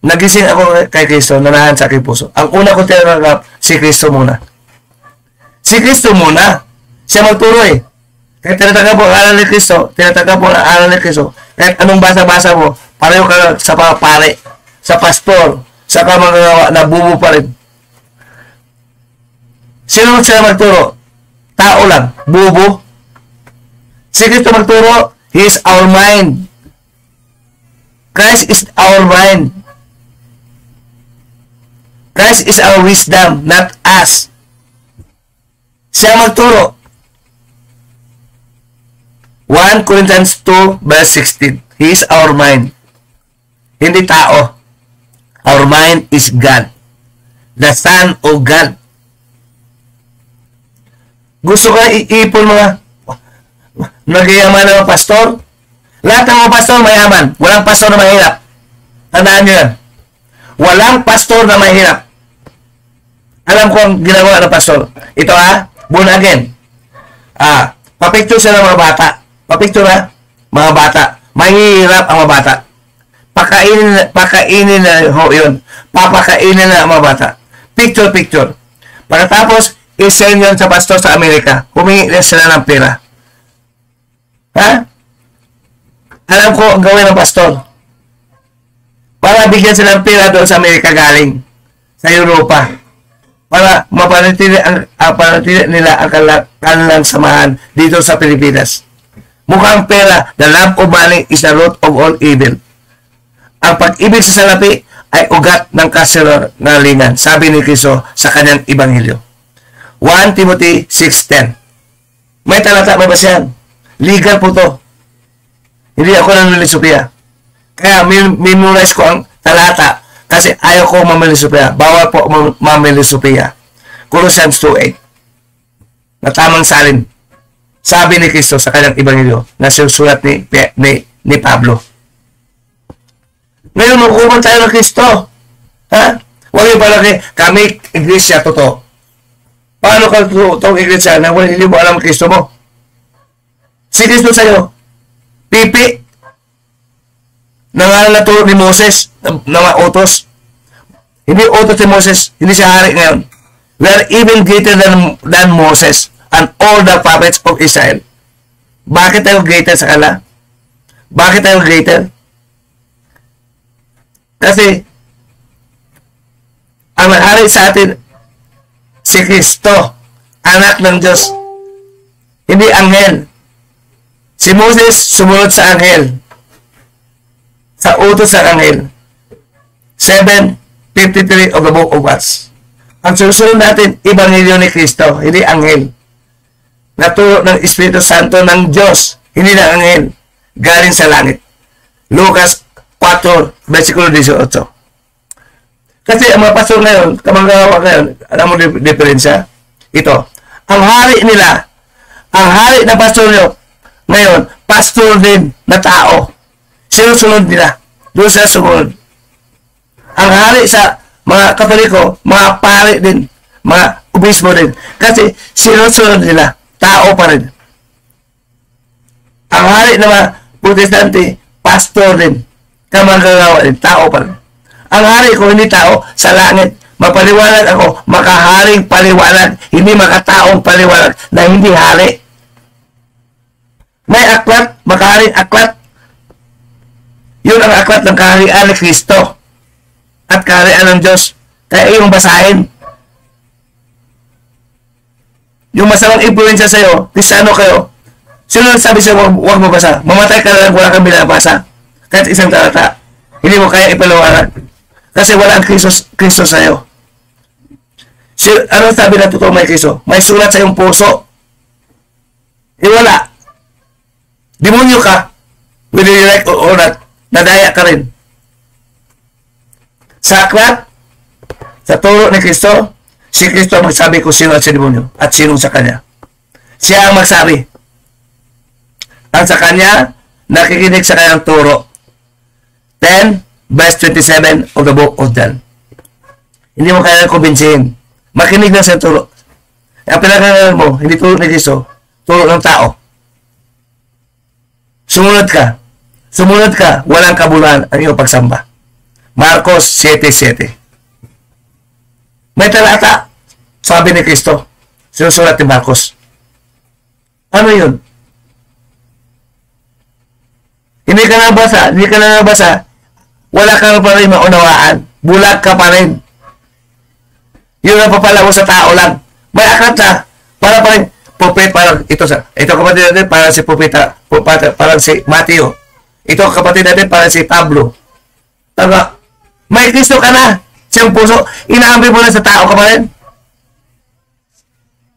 Nagising ako kay Kristo, nanahan sa aking puso. Ang una ko tinanggap, si Kristo muna. Si Kristo muna. Siya magturo eh. Kahit tinatanggap mo ang aral ni Kristo, tinatanggap mo ang aral ni Kristo, kahit anong basa-basa mo, pareho ka sa pare, sa pastor, sa kamagawa, nabubo pa rin. Sino sila magturo? Tao lang. Bubo. Si Kristo magturo, He is our mind. Christ is our mind. Christ is our wisdom, not us. Siya magturo. 1 Corinthians 2 verse 16. He is our mind. Hindi tao. Our mind is God. The Son of God. Gusto ka iipon mga nagyayaman ng mga pastor? Lahat ng mga pastor mayaman. Walang pastor na mahirap. Tandaan nyo yan. Walang pastor na mahirap. Alam ko ang ginagawa ng pastor. Ito born again. Papicture sila ng mga bata. Papicture mga bata. Mahirap ang mga bata. Pakainin na ho yun. Papakainin na ang mga bata. Picture. Pagkatapos, isend yun sa pastor sa Amerika. Humingi na sila ng pera. Alam ko ang gawin ng pastor. Para bigyan sila ng pera doon sa Amerika galing. Sa Europa. Para mapanatili nila ang kanilang samahan dito sa Pilipinas. Mukhang pera, the love of money is the root of all evil. Ang pag-ibig sa salapi ay ugat ng kasinungalingan, sabi ni Kristo sa kanyang ebanghelyo. 1 Timothy 6:10. May talata, may basihan. Legal po to. Hindi ako nanlilisopia. Kaya memorize ko ang talata kasi ayaw ko mamilisopia. Bawal po mamilisopia. Colossians 2:8. Na tamang salin. Sabi ni Kristo sa kanyang ebanghelyo na sinusulat ni Pablo. Ngayon, magkuman tayo ng Kristo. Huwag yung palaki, kami, iglesia, totoo. Paano ka itong iglesia na hindi mo alam ang Kristo mo? Si Kristo sa'yo, pipi, nangalan na turo ni Moses, ng mga utos. Hindi utos ni Moses, hindi siya hari ngayon. We are even greater than Moses and all the prophets of Israel. Bakit tayo greater sa kanila? Bakit tayo greater? Kasi, ang hari sa atin, si Kristo, anak ng Diyos, hindi anghel. Si Moses sumunod sa anghel, sa utos sa anghel. 7:53 of the book of Acts. Ang susunod natin, ebanghelyo ni Kristo, hindi anghel. Naturo ng Espiritu Santo ng Diyos, hindi na anghel, galing sa langit. Lucas 4, versikulo 18. Kasi ang mga pastor ngayon, kamanggawa ngayon, alam mo diferensya? Ito, ang hari nila, ang hari na pastor nyo, ngayon, pastor din na tao. Sinusunod nila. Doon sila sumunod. Ang hari sa mga Katoliko, mga pari din, mga obispo din. Kasi sinusunod nila. Tao pa rin. Ang hari ng mga Protestante, pastor din. Kamanggawa din, tao pa rin. Ang hari ko hindi tao, sa langit. Mapaliwanag ako, makaharing paliwanag, hindi makataong paliwanag na hindi hari. May aklat, makaharing aklat. Yun ang aklat ng kaharian ni Kristo at kaharian ng Diyos. Kaya yung basahin. Yung masamang influensya sa'yo, Kristiyano kayo, sino nagsabi sa'yo, huwag mo basa? Mamatay ka lang, wala kang binabasa. Kahit isang talata, hindi mo kaya ipaliwanag. Kasi wala ang Kristo sa'yo. Ano sabi na totoo may Kristo? May sulat sa iyong puso. Wala. Demonyo ka, whether you like or not, nadaya ka rin. Sa aklat, Sa turo ni Kristo, si Kristo magsabi kung sino ang sa demonyo at sinong sa kanya. Siya ang magsabi. Ang sa kanya, nakikinig sa kanyang turo. 10 verse 27 of the book of John. Hindi mo kaya kumbinsihin. Makinig na sa turo. Ang pinagkakaroon mo, hindi turo ni Kristo, turo ng tao. Sumunod ka. Sumunod ka, walang kabuluhan ang iyong pagsamba. Marcos 7:7. May talata, sabi ni Kristo, sinusulat ni Marcos. Ano yun? Hindi ka na nabasa, wala ka pa rin maunawaan, bulag ka pa rin. Yun ang papala mo sa tao lang. May aklat na, para pa rin, prophet, parang ito kapatid natin, parang si propeta, parang si Mateo. Ito kapatid natin, parang si Pablo. Tama, may Kristo ka na, siyang puso, inaambil mo na sa tao ka pa rin.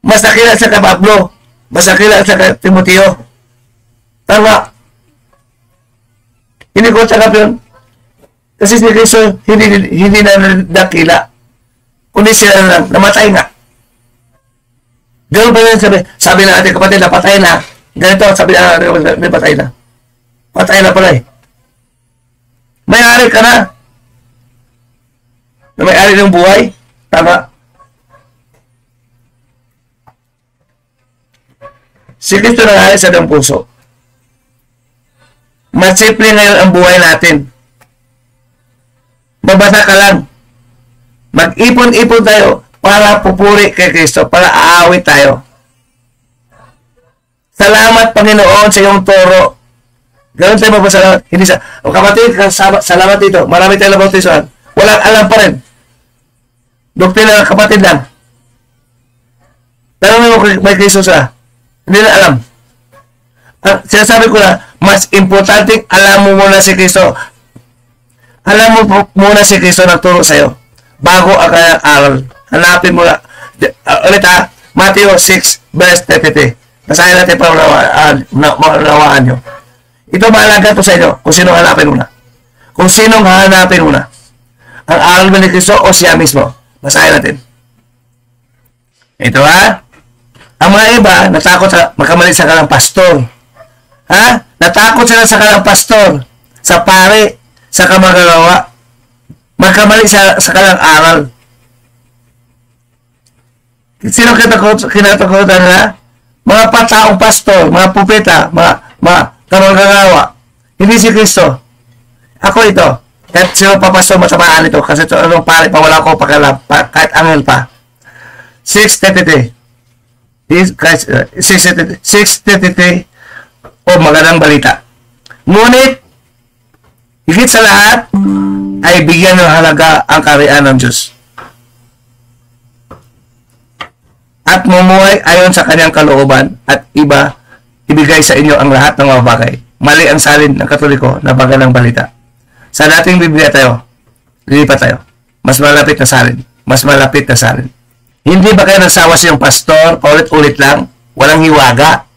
Mas nakilala sa ka Pablo, mas nakilala sa ka Timoteo. Tama, hindi ko tsakap yun. Kasi si Kristo, hindi na nakila. Kundi sila na namatay nga. Ganoon ba yun sabi na ating kapatid, napatay na. Ganito, sabi na ating napatay na. Patay na pala eh. May-ari ka na. Na may-ari ng buhay. Tama. Si Kristo na sa ng puso. Mas simple ngayon ang buhay natin. Babasa ka lang. Mag-ipon-ipon tayo para pupuri kay Kristo, para aawit tayo. Salamat Panginoon sa iyong turo. Ganun tayo magpasalamat. Hindi sa, kapatid, salamat dito. Marami tayong nabautisoan. Walang alam pa rin. Doktrina ng kapatid lang. Tanong mo may Kristo sa. Hindi na alam. Sinasabi ko na, mas importante alam mo muna si Kristo. Alam mo muna si Kristo nagturo sa'yo bago ang kanyang aral. Hanapin mo na. Ulit ha, Matthew 6 verse 33. Basahin natin para maunawaan nyo. Ito mahalaga to sa inyo kung sino hanapin muna. Kung sinong hanapin muna. Ang aral mo ni Kristo o siya mismo. Basahin natin. Ito ha. Ang mga iba natakot sa magkamali sa kanilang pastor. Ha? Natakot sila sa kanilang pastor, sa pare, sa kamagagawa. Magkamali sa kanilang aral. Sino kinatakutan nila? Mga pataong pastor, mga pupeta, mga kamagagawa. Hindi si Kristo. Ako ito. Kahit sino pa pastor, matamaan ito. Kasi ito, anong pare pa, wala ko pakalam. Kahit angel pa. 6:33. 6:33. O magandang balita. Ngunit, higit sa lahat, ay bigyan ng halaga ang kaharian ng Diyos. At mumuhay ayon sa kanyang kalooban at ibigay sa inyo ang lahat ng mga bagay. Mali ang salin ng Katoliko na magandang balita. Sa dating Biblia tayo, lilipat tayo. Mas malapit na salin. Mas malapit na salin. Hindi ba kayo nagsawa sa iyong pastor, paulit-ulit lang, walang hiwaga,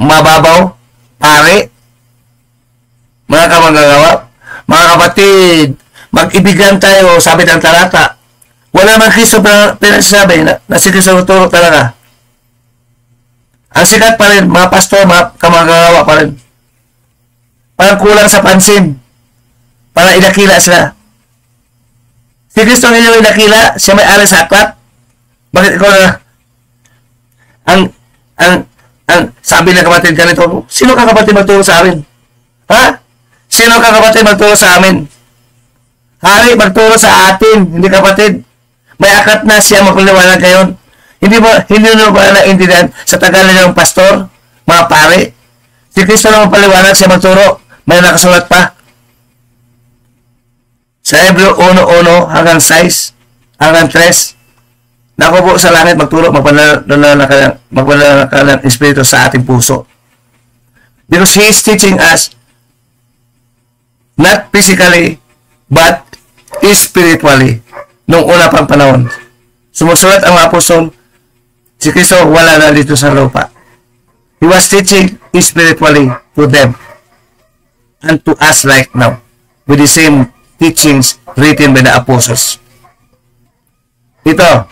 mababaw, pare, mga kamagagawa, mga kapatid, mag-ibigan tayo, sabi ng talata. Wala man Kristo pinagsasabi na si Kristo turo talaga. Ang sikat pa rin, mga pastor, mga kamagagawa pa rin. Parang kulang sa pansin. Para inakila sila. Si Kristo ang inyong inakila, siya may aral sa aklat. Bakit ikaw na ang sabi ng kapatid ganito, sino ka kapatid magturo sa amin? Ha? Sino ka kapatid magturo sa amin? Hari, magturo sa atin, hindi kapatid. May aklat na siya makuliwanag ngayon. Hindi ba naintindihan sa tagalan ng pastor, mga pare? Si Kristo naman paliwanag siya magturo. May nakasulat pa. Sa Hebreo 1:1 hanggang 6, hanggang 3, Nako po sa langit magturo, magpadala ng Espiritu sa ating puso. Because He is teaching us not physically but spiritually. Noong una pang panahon, sumusulat ang apostol, si Kristo wala na dito sa lupa. He was teaching spiritually to them and to us right now with the same teachings written by the apostles. Ito,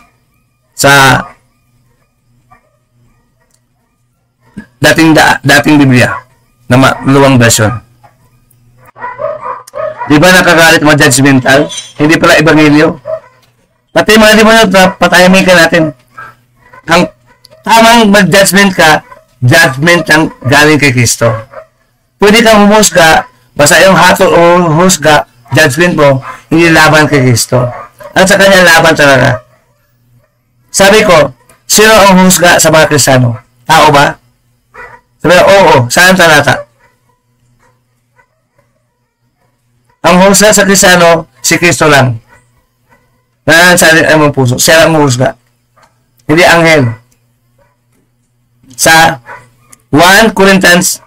sa dating Biblia na luwang version. Di ba nakagalit mga judgmental? Hindi pala ebanghelyo. Pati mga demonyo, patayamin ka natin. Ang tamang mag-judgment ka, judgment ang galing kay Kristo. Pwede kang humusga, basta yung hatol o husga, judgment mo, hindi laban kay Kristo. Ang sa kanya laban talaga. Sabi ko, sino ang husga sa mga Kristiyano? Tao ba? Sabi ko, oo, saan talata? Ang husga sa Kristiyano, si Kristo lang. Nanansalit ang mga puso. Siya lang husga. Hindi anghel. Sa 1 Corinthians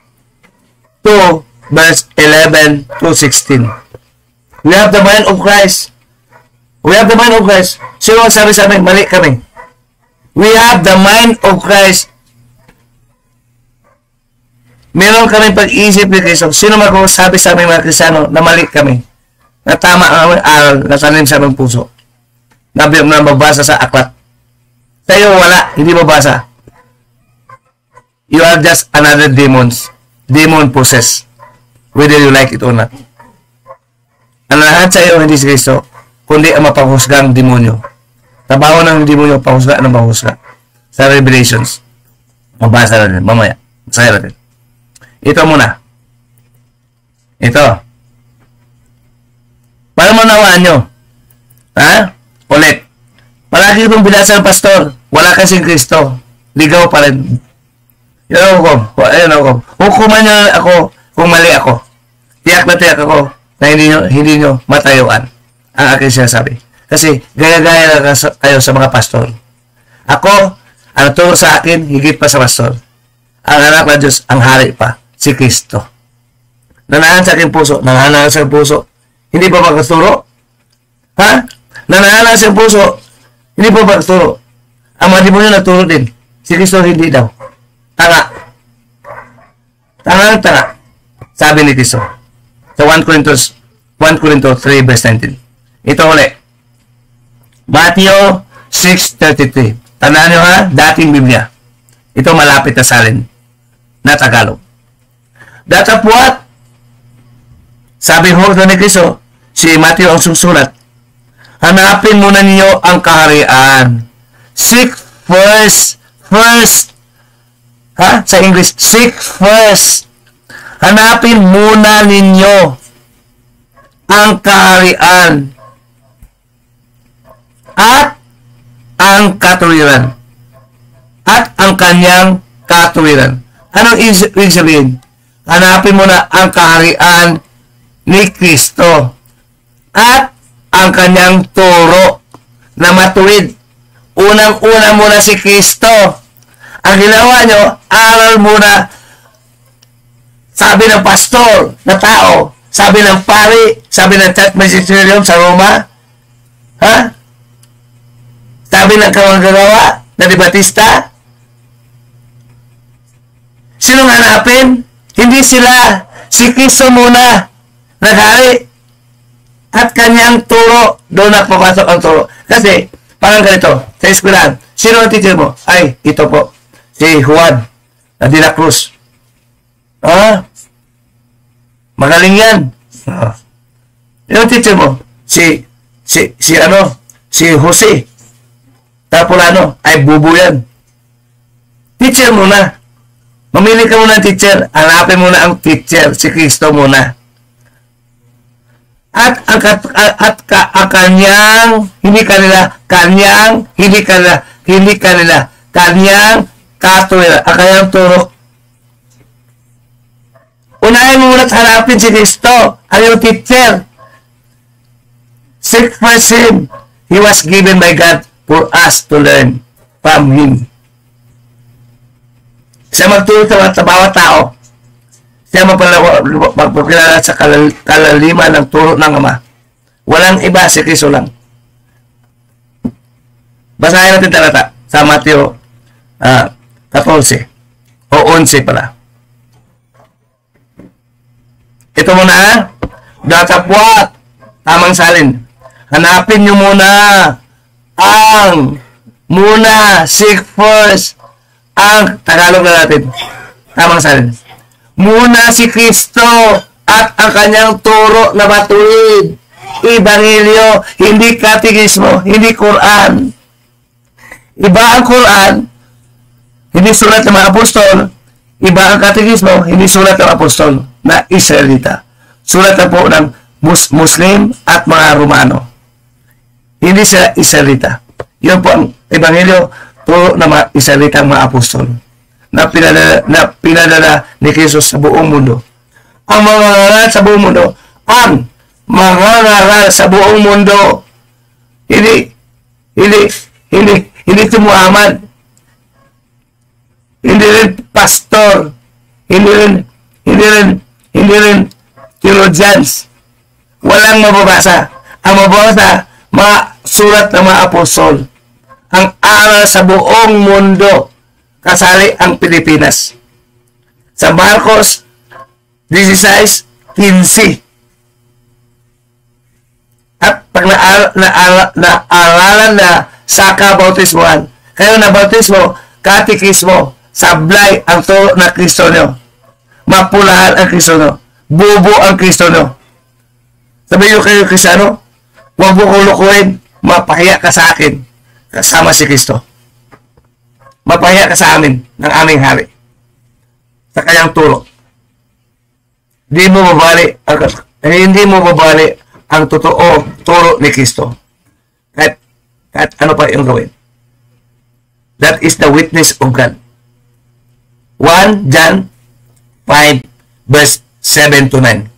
2 verse 11 to 16. We have the mind of Christ. We have the mind of Christ. Sino ang sabi sa amin? Mali kami. We have the mind of Christ. Meron kami pag-iisip ni Kristo. Sino magsasabi sa aming mga Kristiyano na mali kami? Na tama ang aming aral na tanim sa aming puso. Na mabasa sa aklat. Sa iyo wala, hindi mabasa. You are just another demon possessed. Whether you like it or not. Ang lahat sa iyo hindi si Kristo, kundi ang mapanghusgang demonyo. Trabaho ng demonyo, panghusga ng panghusga. Sa Revelations. Mabasa natin, mamaya. Masaya natin. Ito muna. Ito. Para manawaan nyo. Ha? Ulit. Palagi itong binasa ng pastor. Wala kasing Kristo. Ligaw pa rin. Yan ang hukom. Ayan ang hukom. Hukuman nyo ako kung mali ako. Tiyak na tiyak ako na hindi nyo matayuan. Ang aking sinasabi. Kasi gaya-gaya lang kayo sa mga pastor. Ako, ang turo sa akin, higit pa sa pastor. Ang anak ng Diyos, ang hari pa. Si Kristo. Nanahan sa aking puso. Nanahan sa aking puso. Hindi pa magturo? Ha? Nanahan sa aking puso. Hindi pa magturo. Ang mga demonyo nagturo din. Si Kristo hindi daw. Tanga. Tanga. Sabi ni Kristo. Sa 1 Corinto 3 verse 19. Ito ulit. Matthew 6:33. Tandaan nyo ha? Dating Biblia. Ito malapit na salin. Na Tagalog. Datapwat, sabi ho ni Kristo, si Matthew ang susulat, hanapin muna ninyo ang kaharian. Seek first, ha? Sa English, seek first. Hanapin muna ninyo ang kaharian at ang katuwiran at ang kanyang katuwiran. Anong ibig sabihin? Hanapin mo na ang kaharian ni Kristo at ang kanyang turo na matuwid. Unang-una muna si Kristo. Ang ginawa nyo, aral muna. Sabi ng pastor na tao, sabi ng pari, sabi ng church magisterium sa Roma, ha? Sabi ng kawagagawa na di Batista, sinong hanapin? Hindi sila. Si Kristo muna. Naghari. At kanyang turo. Doon na papasok ang turo. Kasi, parang ganito. Sa eskwelahan. Sino ang teacher mo? Ay, ito po. Si Juan de la Cruz. Ah, magaling yan. Ah. Yung teacher mo? Si Jose Tapulano. Ay, bubo yan. Teacher muna. Mamili ka muna ng teacher. Hanapin muna ang teacher. Si Kristo muna. At ang kanyang, hindi kanila, kanyang katuwiran, ang kanyang turo. Unahin mo muna at hanapin si Kristo, ang iyong teacher. Seek first Him. He was given by God for us to learn from Him. Siya magturo sa bawat tao. Siya magpapakilala sa kalaliman ng turo ng Ama. Walang iba, si Kristo lang. Basahin natin talata sa Mateo 14 o 11 pala. Ito muna ha. Datapwat, tamang salin. Hanapin nyo muna ang muna, seek first, ang Tagalog na natin. Tamang salin. Muna si Kristo at ang kanyang turo na matuwid. Ebanghelyo, hindi katekismo, hindi Quran. Iba ang Quran, hindi sulat ng mga apostol. Iba ang katekismo, hindi sulat ng apostol na Israelita. Sulat na po ng Muslim at mga Romano. Hindi sila Israelita. Yun po ang Ebanghelyo, turo ng mga Israelita, mga apostol na pinadala ni Jesus sa buong mundo. Ang mga ngaral sa buong mundo, ang mga ngaral sa buong mundo, hindi si Muhammad, hindi rin pastor, hindi rin theologians. Walang mababasa. Ang mababasa, mga sulat ng mga apostol. Ang aral sa buong mundo, kasali ang Pilipinas. Sa Marcos 16:15. At pag naaralan na sa kabautismohan, kayo na bautismo, katekismo, sablay ang turo na Kristo nyo. Mapulahan ang Kristo nyo. Bubo ang Kristo nyo. Sabi nyo kayo Kristiyano, huwag mo kulukuhin, mapahiya ka sa akin, kasama si Kristo. Mapahiya ka sa amin, ng aming hari. Sa kanyang turo. Hindi mo mabali ang totoo turo ni Kristo. Kahit ano pa yung gawin. That is the witness of God. 1 John 5 verse 7 to 9.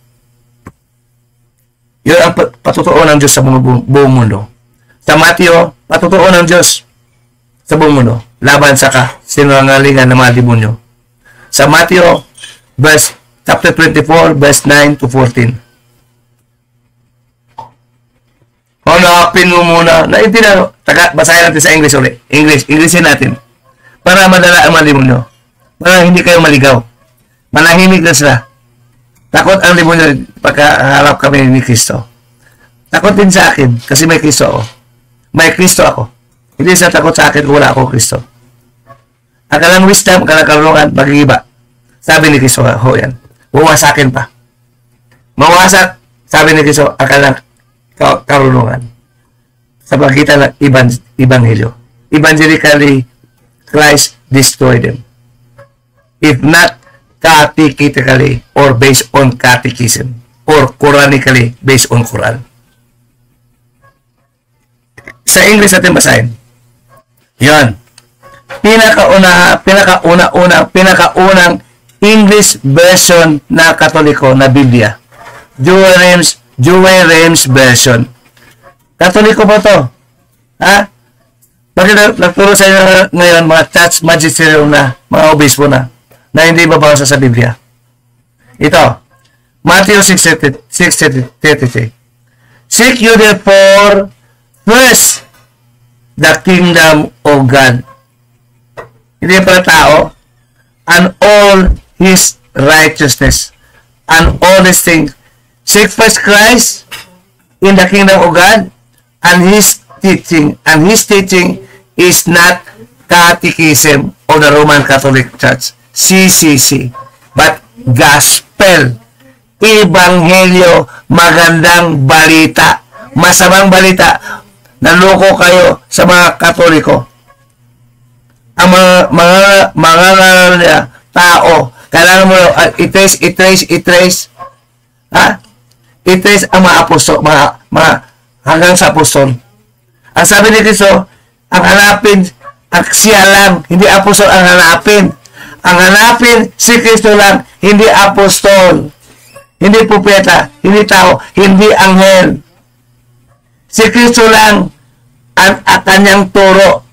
Yun ang patutuo ng Diyos sa buong mundo. Sa Mateo, patutuo ng Diyos sa buong mundo. Laban sa sinungalingan ng mga demonyo. Sa Mateo, chapter 24, verse 9 to 14. Hanapin mo muna. Basahin natin sa English ulit. Englishin natin. Para madala ang mga demonyo. Para hindi kayo maligaw. Manahimik na sila. Takot ang demonyo pagkaharap kami ni Kristo. Takot din sa akin kasi may Kristo ako. May Kristo ako. Hindi siya takot sa akin kung wala ako Kristo. Ang kalang wisdom, kalang karunungan, mag-iiba. Sabi ni Kristo, yan. Wawasakin pa. Mawasak, sabi ni Kristo, ang kalang karunungan. Sa pagitan ng Ebanghelyo. Evangelically, Christ destroyed them. If not catechetically or based on catechism or Quranically based on Quran. Sa English natin basahin. Yan. Pinakaunang English version na Katoliko na Biblia. Douay Rheims version. Katoliko po to. Ha? Bakit nagturo sa inyo ngayon mga church magisterium na, mga obispo na hindi babasa sa Biblia? Ito. Matthew 6:33. Seek you therefore first the kingdom of God. Hindi para tao, and all His righteousness, and all these things. Seek first Christ in the kingdom of God, and His teaching. And His teaching is not catechism of the Roman Catholic Church, CCC, but gospel. Ebanghelyo, magandang balita. Masamang balita. Naloko kayo sa mga Katoliko. Ang mga tao, kailangan mo i-trace. Ha? I-trace ang mga apostol, hanggang sa apostol. Ang sabi ni Kristo, ang hanapin, siya lang, hindi apostol ang hanapin. Ang hanapin, si Kristo lang, hindi apostol. Hindi propeta, hindi tao, hindi anghel. Si Kristo lang ang kanyang turo.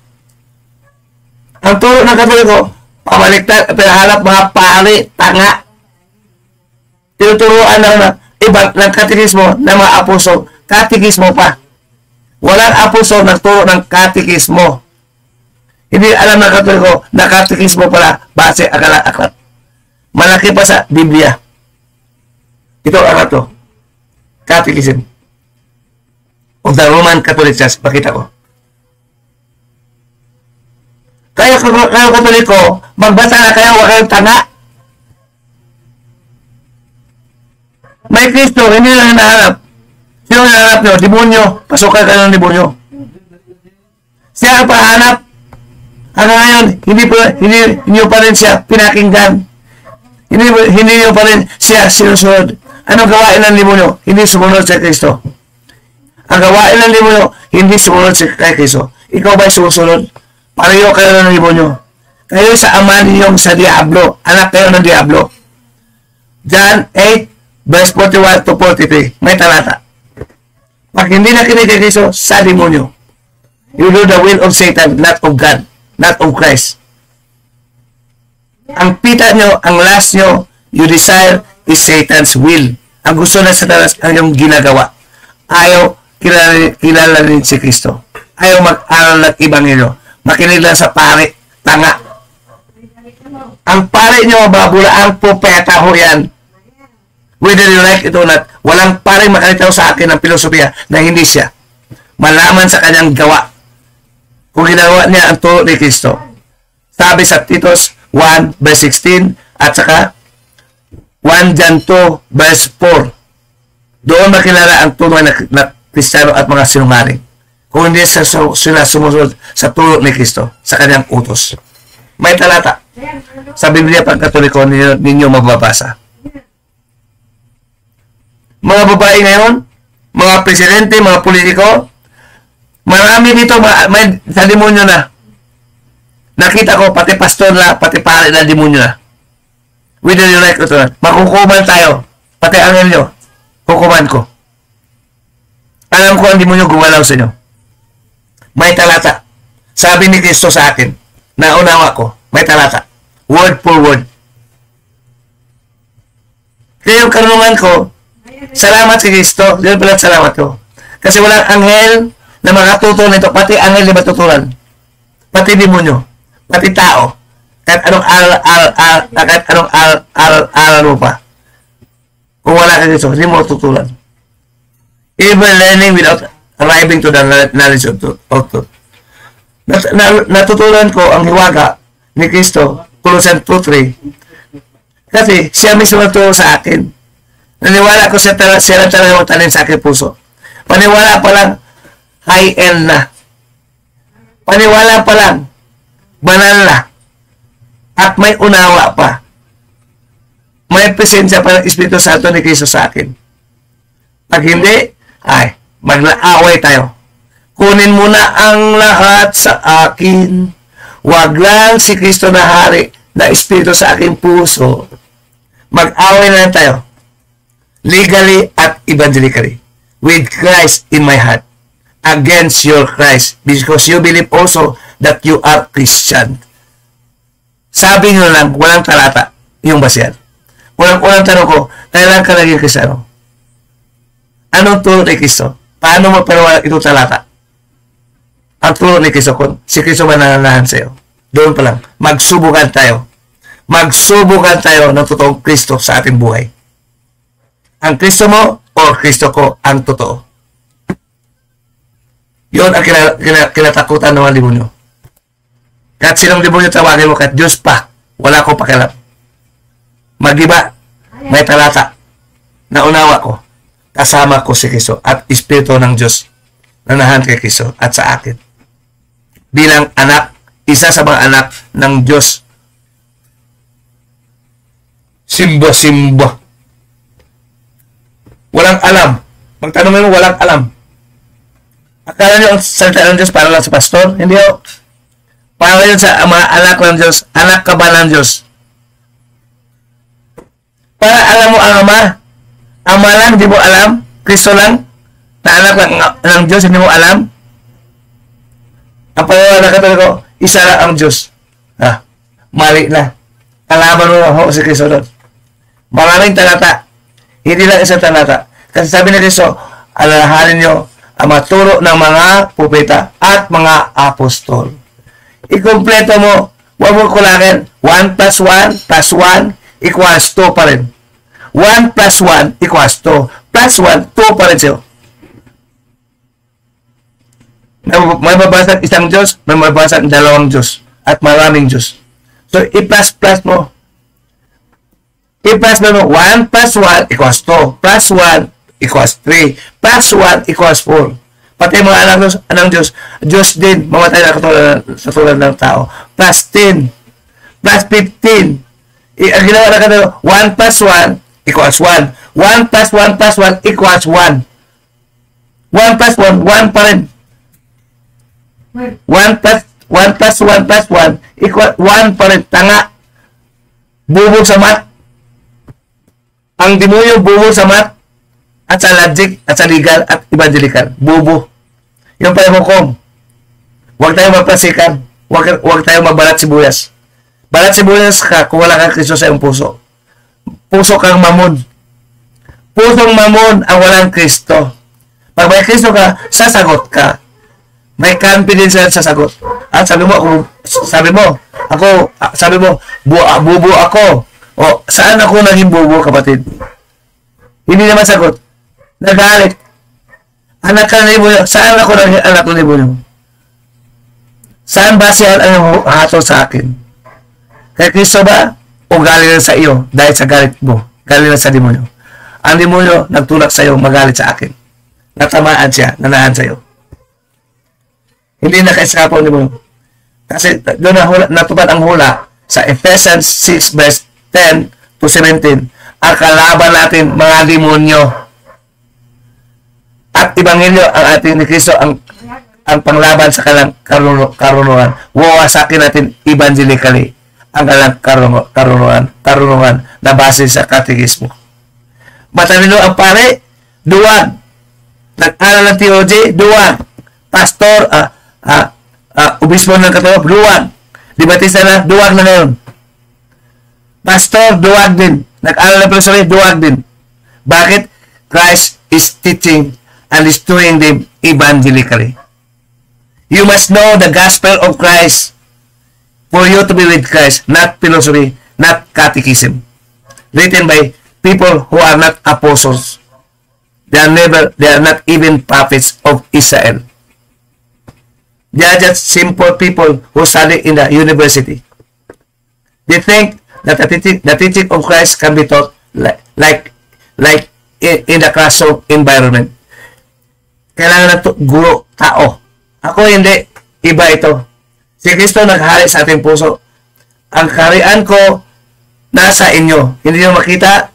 Ang turo ng Katoliko, pabaliktad, pinahalap mga pari, tanga. Tinuturuan ng katekismo ng mga apostol. Katekismo pa. Walang apostol nagturo ng katekismo. Hindi alam ng Katoliko na katekismo pala base aklat. Malaki pa sa Biblia. Ito ang to. Catechism of the Roman Catholic Church. Pakita ko. Kayo Katoliko, magbasa na kayo, huwag kayong tanga. May Kristo, hindi na hinahanap. Sino hinahanap nyo? Demonyo. Pasukan kayo ng demonyo. Siya ang pahanap. Hanggang ngayon, hindi nyo pa rin siya pinakinggan. Hindi nyo pa rin siya sinusunod. Anong gawain ng demonyo? Hindi sumunod sa Kristo. Ang gawain ng demonyo, hindi sumunod kay Kristo. Ikaw ba'y sumusunod? Pareho kayo ng demonyo. Kayo sa ama ninyong sa Diablo. Anak kayo ng Diablo. John 8, verse 41 to 43. May talata. Pag hindi nakinig kay Kristo, sa demonyo. You do the will of Satan, not of God, not of Christ. Ang pita nyo, ang last nyo, you desire is Satan's will. Ang gusto na Satanas ang yung ginagawa. Ayaw kilala rin si Kristo. Ayaw mag-aral ng Ebanghelyo. Makinig lang sa pare, tanga. Ang pare nyo, babulaang propeta ho yan. Whether you like it or not, walang pare makalitaw sa akin ng filosofiya na hindi siya. Malaman sa kanyang gawa. Kung ginagawa niya ang turo ni Kristo. Sabi sa Titus 1 verse 16 at saka 1 John 2 verse 4. Doon makilala ang tunay na Kristiyano at mga sinungaling. Kung hindi sila sumusunod sa turo ni Kristo, sa kanyang utos. May talata. Sa Biblia pang Katoliko ninyo mababasa. Mga babae ngayon, mga presidente, mga politiko, marami dito, may sa demonyo na. Nakita ko, pati pastor na, pati pare na demonyo na. Whether you like it or not. Makukuman tayo. Pati angel nyo. Kukuman ko. Alam ko ang demonyo gumalaw sa inyo. May talata. Sabi ni Kristo sa akin, naunawa ko, may talata. Word for word. Kaya yung karunungan ko, salamat si Kristo. Yun pala salamat ko. Kasi walang anghel na makatutol nito. Pati anghel na matutulan. Pati demonyo. Pati tao. Kahit anong aral mo pa. Kung wala ka Kristo, hindi mo tutulan. Even learning without arriving to the knowledge of truth. Natutulan ko ang hiwaga ni Kristo, Colossians 2:3. Kasi siya mismo nagturo sa akin. Naniwala ko siya talaga magtanim sa aking puso. Paniwala pa lang, high-end na. Paniwala pa lang, banal na. At may unawa pa. May presensya pa ng Espiritu Santo ni Kristo sa akin. Pag hindi, ay, maglaaway tayo. Kunin mo na ang lahat sa akin. Wag lang si Kristo na hari na Espiritu sa aking puso. Mag-away na tayo. Legally at evangelically. With Christ in my heart. Against your Christ. Because you believe also that you are Christian. Sabi nyo lang, walang talata yung basihan. Unang tanong ko, kailan ka naging Kristiyano? Anong turo ni Kristo? Paano mo panawalan itong talata? Ang turo ni Kristo, kung si Kristo manananahan sa iyo. Doon pa lang, magsubukan tayo. Magsubukan tayo ng totoong Kristo sa ating buhay. Ang Kristo mo o Kristo ko ang totoo. Yun ang kinatakutan ng mga demonyo. Kahit sinong demonyo tawagin mo, kahit Diyos pa, wala ko pakialam. Mag-iba, may talata. Naunawa ko. Kasama ko si Kristo at Espiritu ng Diyos na nahan kay Kristo at sa akin. Bilang anak, isa sa mga anak ng Diyos. Simba. Walang alam. Magtanong mo, walang alam. Akala niyo ang salita ng Diyos para lang sa pastor? Hindi o. Para yun sa mga anak ng Diyos. Anak ka ba ng Diyos? Para alam mo ang Ama. Ama lang, di mo alam. Kristo lang. Na anak ng Diyos, hindi mo alam. Ang pangalawa na Katoliko, isa lang ang Diyos. Mali na. Kalaban mo ako si Kristo doon. Maraming talata. Hindi lang isang talata. Kasi sabi ni Kristo, alalahanin nyo ang maturo ng mga propeta at mga apostol. Ikompleto mo. Huwag mo kulangin. 1 plus 1 plus 1 equals 2 pa rin. 1 plus 1 equals 2. Plus 1, 2 pa rin siya. May mabasag isang Diyos, may mabasag dalawang Diyos. at maraming Diyos. So, i-plus mo. I-plus mo, 1 plus 1 equals 2. Plus 1 equals 3. Plus 1 equals 4. Pati mga anak ng Diyos, Diyos din, mamatay na sa tulad ng tao. Plus 10. Plus 15. Ang ginawa na kanila, 1 plus 1 equals 1. 1 plus 1 plus 1 equals 1. 1 plus 1, 1 pa rin. 1 plus 1 plus 1 plus 1 equals 1 pa rin. Tanga. Bubog sa math. Ang demonyo bubog sa math at sa logic at sa legal at evangelical. Bubo. Yung pa yung hukom. Huwag tayo magplasikan. Huwag tayo magbalat sibuyas. Balat sibuyas ka kung wala kang Kristo sa iyong puso. Puso kang mamon. Pusong mamon ang walang Kristo. Pag may Kristo ka, sasagot ka. May confidence sa sagot. At sabi mo, bubo ako. O, saan ako naging bubo, kapatid? Hindi naman sagot. Nagalit. Anak ka na mo, saan ako naging anak ni mo? Saan ba siya ang hatol sa akin? Kay Kristo ba? O galing na sa iyo dahil sa galit mo? Galing na sa demonyo. Ang demonyo nagtulak sa iyo, magalit sa akin. Natamaan siya, nanahan sa iyo. Hindi na kaisapaw ni mo. Kasi doon natupad ang hula sa Ephesians 6 verse 10 to 17. Ang kalaban natin, mga demonyo. At Ebanghelyo, ang ating ni Kristo, ang panglaban sa kanilang karunungan. Wawasakin natin evangelically ang kanilang karunungan na base sa katekismo. Matalino ang pare, duwag. Nag-aral ng theology, duwag. Pastor, obispo ng Katolik, duwag. Dibatista na, duwag na ngayon. Pastor, duwag din. Nag-aral ng philosophy, duwag din. Bakit? Christ is teaching and is doing them evangelically. You must know the gospel of Christ for you to be with Christ, not philosophy, not catechism. Written by people who are not apostles. They are not even prophets of Israel. They are just simple people who study in the university. They think that the teaching of Christ can be taught like in the classroom environment. Kailangan na guro, tao. Ako hindi, iba ito. Si Kristo naghari sa ating puso. Ang kaharian ko nasa inyo. Hindi nyo makita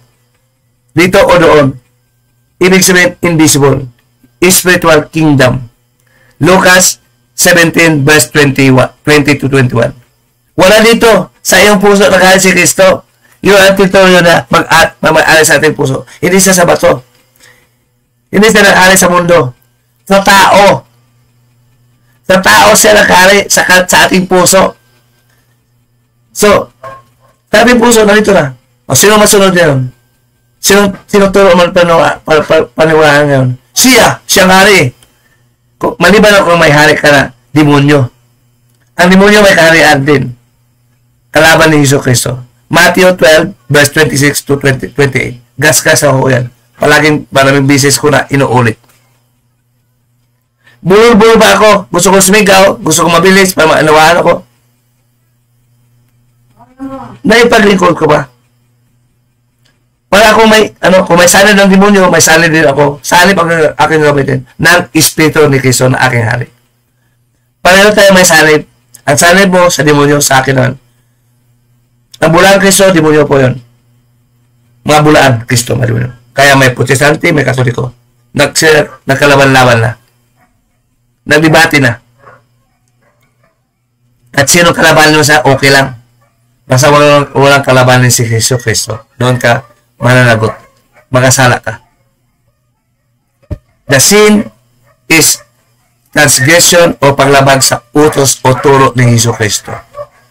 dito o doon. Ibig sabihin, invisible. Spiritual kingdom. Lucas 17 verse 20 to 21. Wala dito sa iyong puso naghari si Kristo. Yung antitulo na mag-aari sa ating puso. Hindi siya sa bato. Hindi siya naghari sa mundo. Sa tao. Sa tao siya naghari sa ating puso. So, sa ating puso, narito na. O, sino masunod ngayon? Sino turo man paniwalaan ngayon? Siyang hari. Maliban ako may hari ka na, demonyo. Ang demonyo may kaharian din. Kalaban ni Hesus Kristo. Matthew 12, verse 26 to 28. Gas-gas ako yan. Maraming bisis ko na inuulit. Bulol-bulol ba ako? Gusto ko sumigaw? Gusto ko mabilis? Para maanawahan ako? Naipaglingkod ko ba? Para kung may sanib ng demonyo, may sanib din ako. Sanib ang aking gamitin ng Espiritu ni Kristo na aking hari. Pareho tayo may sanib. Ang sanib mo sa demonyo, sa akin naman. Ang bulaan Kristo, demonyo po yun. Mga bulaan Kristo, mga demonyo. Kaya may protestante, may katoliko. Nagkalaban-laban na. Nagdibati na. At sino kalaban mo sa okay lang. Basta walang kalabanin si Kristo. Doon ka mananagot. Magkasala ka. The sin is transgression o paglaban sa utos o turo ni Hesus Kristo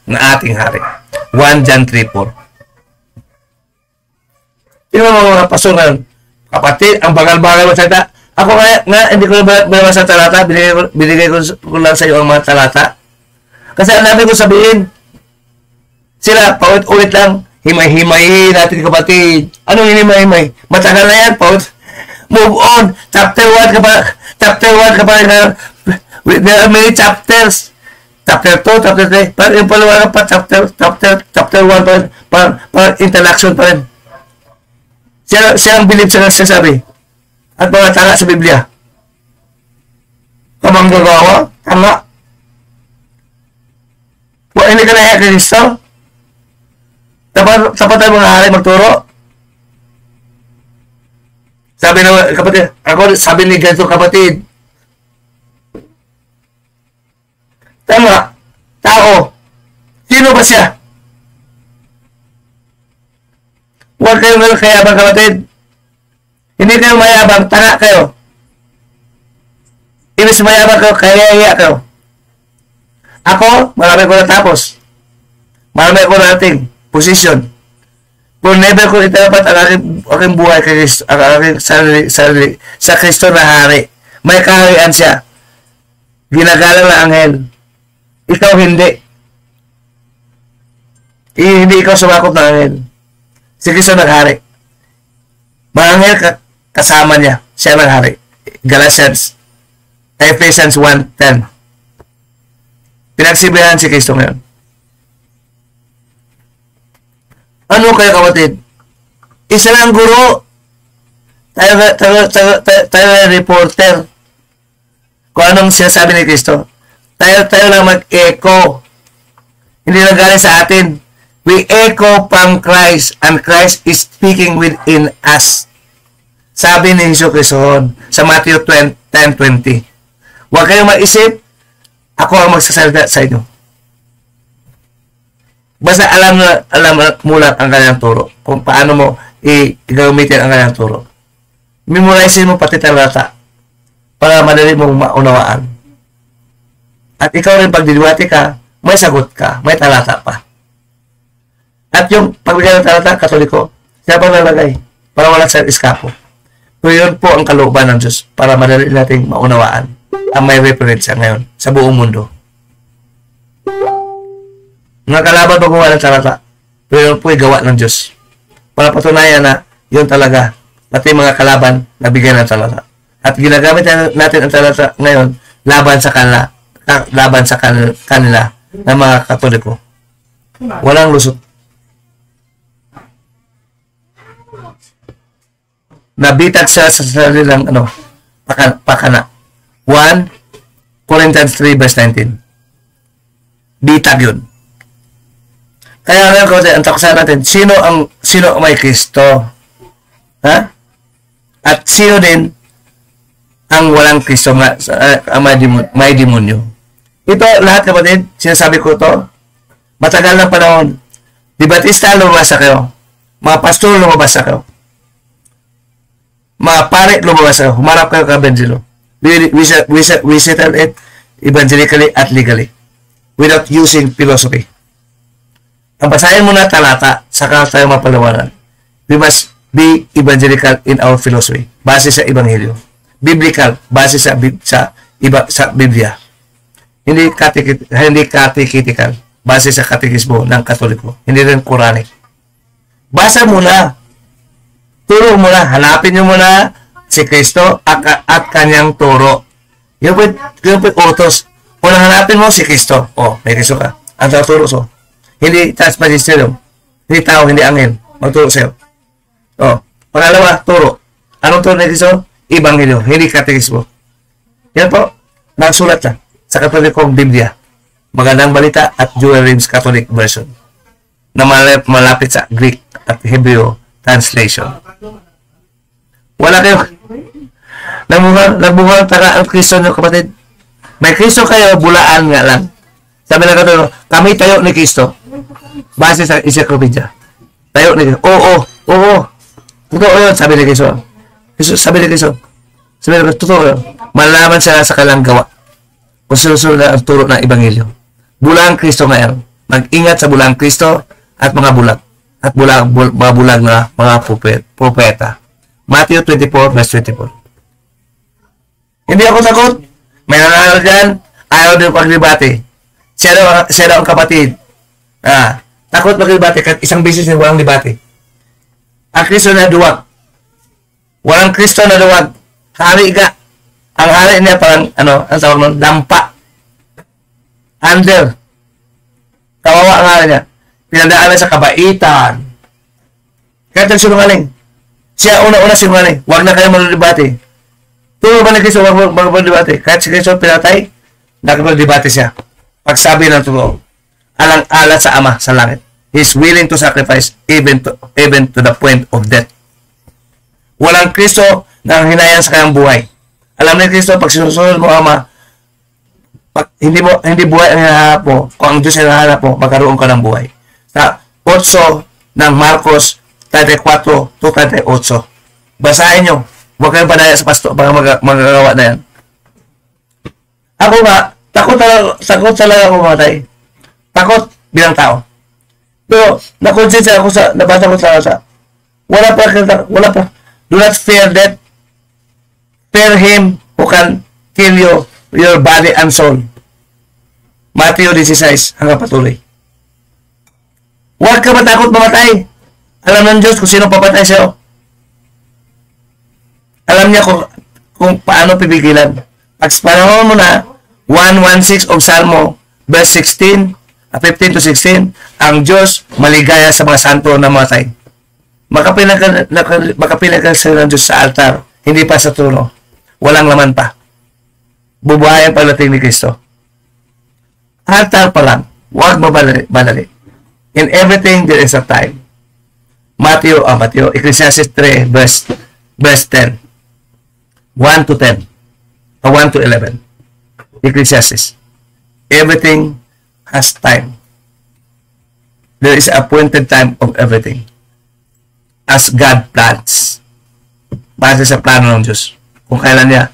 na ating hari. 1 John 3:4. Tingnan mo mga pastor ngayon. Kapatid, ang bagal-bagal mo salita. Ako nga hindi ko na sa talata. Binigay ko lang sa iyo ang mga talata. Kasi ang namin ko sabihin, sila, paulit-ulit lang. Himay-himay natin kapatid. Anong himay-himay? Matagal na yan, paulit. Move on. Chapter 1 ka pa. There are many chapters. chapter 2, chapter 3, parang yung paliwanag pa, chapter 1 pa rin, parang interaction pa rin. Siya ang believe sa sabi. At mga tanga sa Biblia. Kamanggagawa, tanga. Kung hindi ka na kay Kristo, tapat tayo mga hari magturo. Sabi na kapatid, sabi ni ganito kapatid, tama, tao, sino ba siya? Huwag kayo kayabang kapatid. Hindi kayo mayabang, tanga kayo. Inis mayabang kayo, kaya kayo. Ako, marami ko natapos. Marami ko nating posisyon. Kung never ko italapat ang aking buhay kay Kristo, ang aking sarili, sa Kristo na hari. May kaharian siya. Ginagalang na anghel. Ikaw hindi. Hindi ikaw sumakop na anghel. Si Kristo naghari. Mga anghel kasama niya. Siya naghari. Ephesians 1:10. Pinagsibihan si Kristo ngayon. Ano kayo kapatid? Isa lang guro. Tayo reporter. Kung anong sinasabi ni Kristo. Tayo lang mag-echo. Hindi lang galing sa atin. We echo from Christ and Christ is speaking within us. Sabi ni Hesus Kristo sa Matthew 10:20. Huwag kayong maisip, ako ang magsasalita sa inyo. Basta alam mo lang ang kanyang turo. Kung paano mo i-gamitin ang kanyang turo. Memorize mo pati talata para madali mong maunawaan. At ikaw rin pag diliwati ka, may sagot ka, may talata pa. At yung pagbigay ng talata, Katoliko, siya pa nalagay para wala sa iskapo. So yun po ang kalooban ng Diyos para madali nating maunawaan ang may reference ngayon sa buong mundo. Mga kalaban magawa ng talata, pero yun po ay gawa ng Diyos. Para patunayan na yun talaga, pati mga kalaban na bigyan ng talata. At ginagamit natin ang talata ngayon laban sa kanila ng mga Katoliko. Walang lusot. Nabitag siya sa sarilang pakana. 1 Corinthians 3 verse 19. Bitag yun. Kaya ngayon kasi ang takusan natin, sino ang may Kristo? Ha? At sino din ang walang Kristo, ang may demonyo? Ito lahat kapatid, sinasabi ko to, matagal ng panahon. Di Batista, lumabas na kayo. Mga pastor, lumabas na kayo. Mga pare, lumabas na kayo. Humarap kayo ka Benjilo. We settle it evangelically at legally without using philosophy. Ang basahin mo na talata, saka tayo mapalawanan. We must be evangelical in our philosophy, base sa Ebanghelyo. Biblical, base sa Biblia. Hindi catechetical, base sa katekismo ng Katoliko. Hindi rin Quranic. Basa mo na. Turo mo na. Hanapin nyo muna si Kristo at kanyang turo. Yung po utos. Kung hanapin mo si Kristo, may Kristo ka. Ang tuturo so. Hindi taas magisterium. Hindi tao, hindi angel. Magturo sa'yo. Pangalawa, turo. Anong turo ni Kristo? Ebanghelyo, hindi katekismo. Yan po. Nagsulat na sa Katolikong Biblia. Magandang Balita at Joel Reeves Catholic Version na malapit sa Greek at Hebrew translation. Wala kayo. Nagbuhang taga ang Kristo nyo, kapatid. May Kristo kayo, bulaan nga lang. Sabi na Katoliko, kami tayo ni Kristo. Base sa encyclopedia. Tayo ni Kristo. Oo. Totoo yun, sabi ni Kristo. Sabi ni Kristo, totoo yun. Malaman sila sa kalang gawa. Kung sinusunod na ang turo ng Ebanghelyo. Bulang Kristo ngayon. Mag-ingat sa bulang Kristo at mga bulag. At mga bulag na mga propeta. Matthew 24 verse 24. Hindi ako takot. May nanalo dyan. Ayaw din paglibati. Siya daw ang kapatid. Takot maglibati. Isang beses na walang libati. Ang Kristo na duwag. Walang Kristo na duwag. Hari ka. Ang hari niya parang, ang tawag nun, lampa. Under. Kawawa nga niya. Pinadaanan sa kabaitan. Kaya sinungaling. Siya una-una sinungaling. Huwag na kayo manudibate. Turo ba ni Kristo, huwag manudibate. Kahit si Kristo pinatay, nakapagdibate siya. Pagsabi ng totoo, alang-alat sa Ama sa langit. He's willing to sacrifice even to the point of death. Walang Kristo na hinayang sa kanyang buhay. Alam ni Kristo, pag sinusunod mo Ama, hindi buhay ang hinahanap mo, kung ang Diyos ang hinahanap mo, magkaroon ka ng buhay. Sa 8 ng Marcos 34 to 38. Basahin nyo. Huwag kayong padaya sa pasto para magagawa na yan. Ako nga, takot talaga ako mamatay. Takot bilang tao. Pero, nakonsensya ako sa, nabasa ko sa, wala pa. Do not fear death. Fear him who can kill your body and soul. Matthew 16, hanggang patuloy. Huwag ka matakot mamatay. Alam ng Diyos kung sino papatay sa'yo. Alam niya kung paano pipigilan. Pag panahon mo na, 116 of Salmo, verse 15 to 16, ang Diyos maligaya sa mga santo na mamatay. Makapilang ka sa ng Diyos sa altar, hindi pa sa trono. Walang laman pa. Bubuhayan pagdating ni Kristo. Altar pa lang. Huwag mabalali. In everything, there is a time. Matthew, Ecclesiastes 3, verse 10. 1 to 10. 1 to 11. Ecclesiastes. Everything has time. There is an appointed time of everything. As God plans. Base sa plano ng Diyos. Kung kailan niya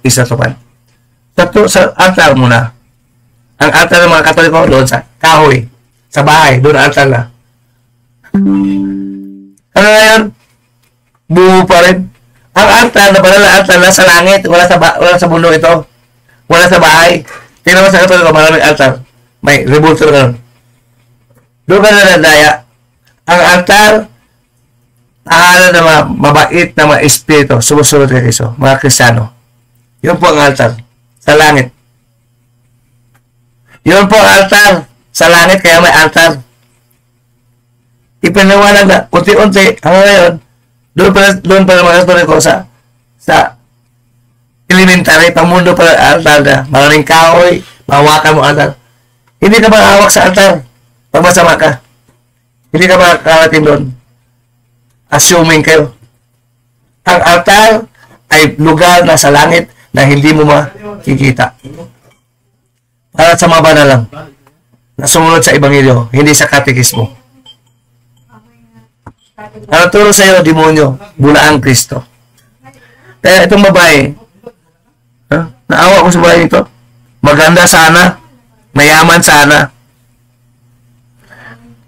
isatupad. Sa altar muna. Ang altar ng mga Katoliko doon sa kahoy. Sa bahay. Doon altar na. Ano na yun? Buo pa rin. Ang altar na pala na altar na sa langit. Wala sa mundo ito. Wala sa bahay. Tingnan mo sa Katoliko, maraming altar. May revolter na. Doon ka na nadaya. Ang altar, tahanan na mabait na mga espiritu, sumusunod kay Kristo, mga Kristiyano. Yun po ang altar sa langit. Yun po ang altar sa langit, kaya may altar. Ipinawalag na, unti-unti, hanggang ngayon, doon pa mga Katoliko sa elementary, pamundo pa ang altar na, maraming kahoy, mahawakan mo altar. Hindi ka mahawak sa altar pag masama ka. Hindi ka makakarating doon. Assuming kayo. Ang altar ay lugar na sa langit na hindi mo makikita. Para sa maba na lang. Na sumunod sa Ebanghelyo, hindi sa katekismo. Ang turo sa iyo, demonyo, bulaang Kristo. Kaya itong babae, naawa ko sa babae ito. Maganda sana, mayaman sana.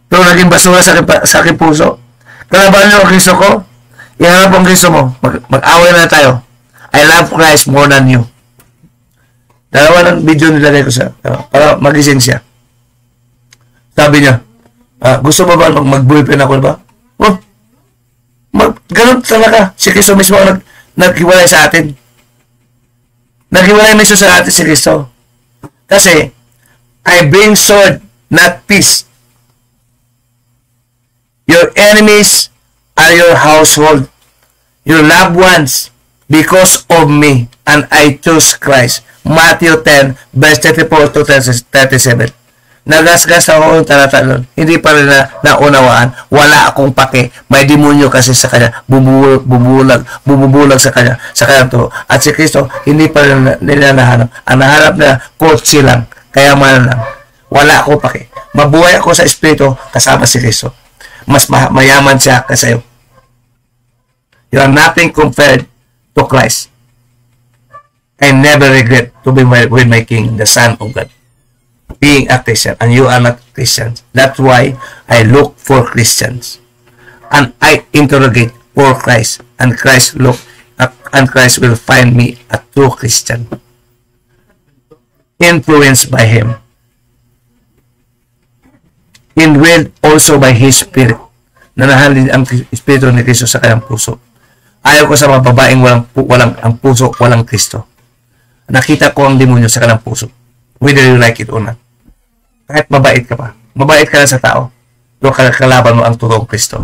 Pero naging basura sa aking puso. Kalaban niyo ang Kristo ko, iharap ang Kristo mo. Mag-away na tayo. I love Christ more than you. Dalawa ng video nilagay ko sa para magising siya. Sabi niya, gusto mo ba mag-boyfriend ako ba? Oh, ganun talaga. Si Kristo mismo naghiwalay sa atin. Naghiwalay mismo sa atin si Kristo. Kasi, I bring sword, not peace. Your enemies are your household, your loved ones, because of me, and I choose Christ. Matthew 10, verse 34 to 37. Nagasgas ako yung talata nun. Hindi pa rin naunawaan. Wala akong pake. May demonyo kasi sa kanya. Bumubulag sa kanya. Sa kanya to. At si Kristo, hindi pa rin nila nahanap. Ang nahanap na kotse lang. Kayamanan lang. Wala akong pake. Mabuhay ako sa Espiritu kasama si Kristo. Mas mayaman siya kasi sa'yo. You are nothing compared to Christ. I never regret to be with my King, the Son of God. Being a Christian, and you are not Christians. That's why I look for Christians. And I interrogate for Christ. And Christ will find me a true Christian. Influenced by Him. Indwelled also by His Spirit. Nanahalin ang Espiritu ni Kristo sa kanyang puso. Ayaw ko sa mga babaeng walang ang puso, walang Kristo. Nakita ko ang demonyo sa kanyang puso. Whether you like it or not. Kahit mabait ka pa. Mabait ka na sa tao. Pero kalaban mo ang totoong Kristo.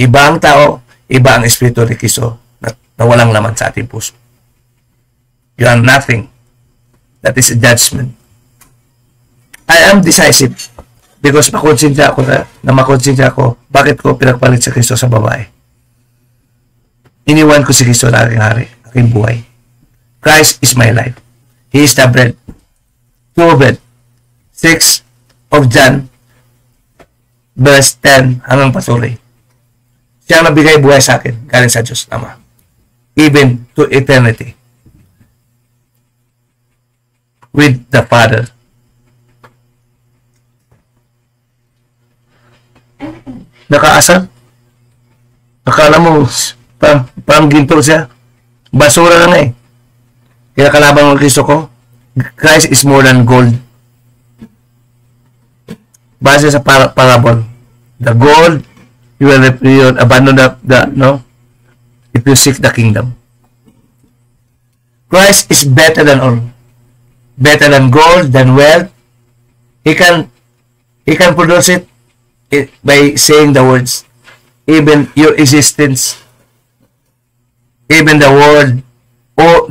Iba ang tao, iba ang Espiritu ni Kristo na walang laman sa ating puso. You are nothing. That is a judgment. I am decisive because makonsensya ako makonsensya ako bakit ko pinagpalit sa Kristo sa babae. Iniwan ko si Kristo na aking hari, aking buhay. Christ is my life. He is the bread. Pure bread. 6 of John verse 10 hanggang patuloy. Siya ang nabigay buhay sa akin galing sa Diyos Ama. Even to eternity. With the Father. Nakaasar. Akala mo parang ginto siya. Basura lang eh. Kaya kalaban ng Kristo ko, Christ is more than gold. Base sa parable. The gold, you will abandon if you seek the kingdom. Christ is better than all. Better than gold, than wealth. He can produce it by saying the words. Even your existence, even the world,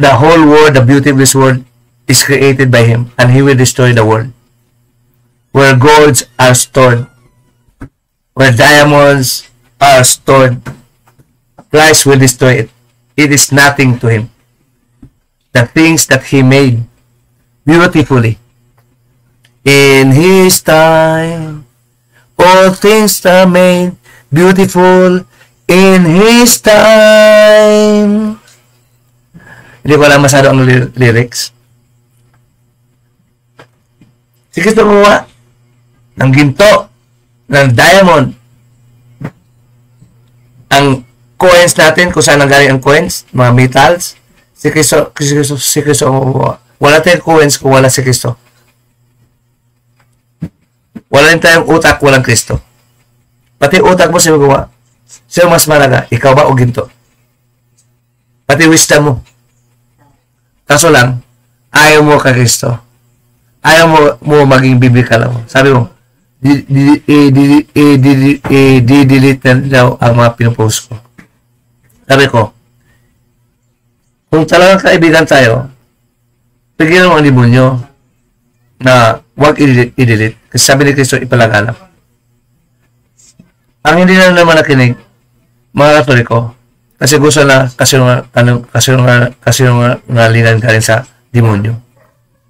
the whole world, the beauty of this world is created by Him, and He will destroy the world. Where golds are stored, where diamonds are stored, Christ will destroy it. It is nothing to Him. The things that He made beautifully. In His time, all things are made beautiful in His time. Hindi ko alam masyado ang lyrics. Si Kristo gumawa ng ginto, ng diamond. Ang coins natin, kung saan nanggaling ang coins, mga metals, si Kristo gumawa. Wala tayong coins kung wala si Kristo. Wala rin tayong utak, walang Kristo. Pati utak mo siya magawa. Sino mas malaga? Ikaw ba o ginto? Pati wisdom mo. Kaso lang, ayaw mo kay Kristo. Ayaw mo maging biblical mo. Sabi mo, delete na daw ang mga pinupost ko. Sabi ko, kung talagang kaibigan tayo, bigyan mo ang demonyo na huwag i-delete. Kasi sabi ni Kristo, ipalaganap. Ang hindi na naman nakinig, mga Katoliko, kasi gusto na kasinungalingan ka rin sa demonyo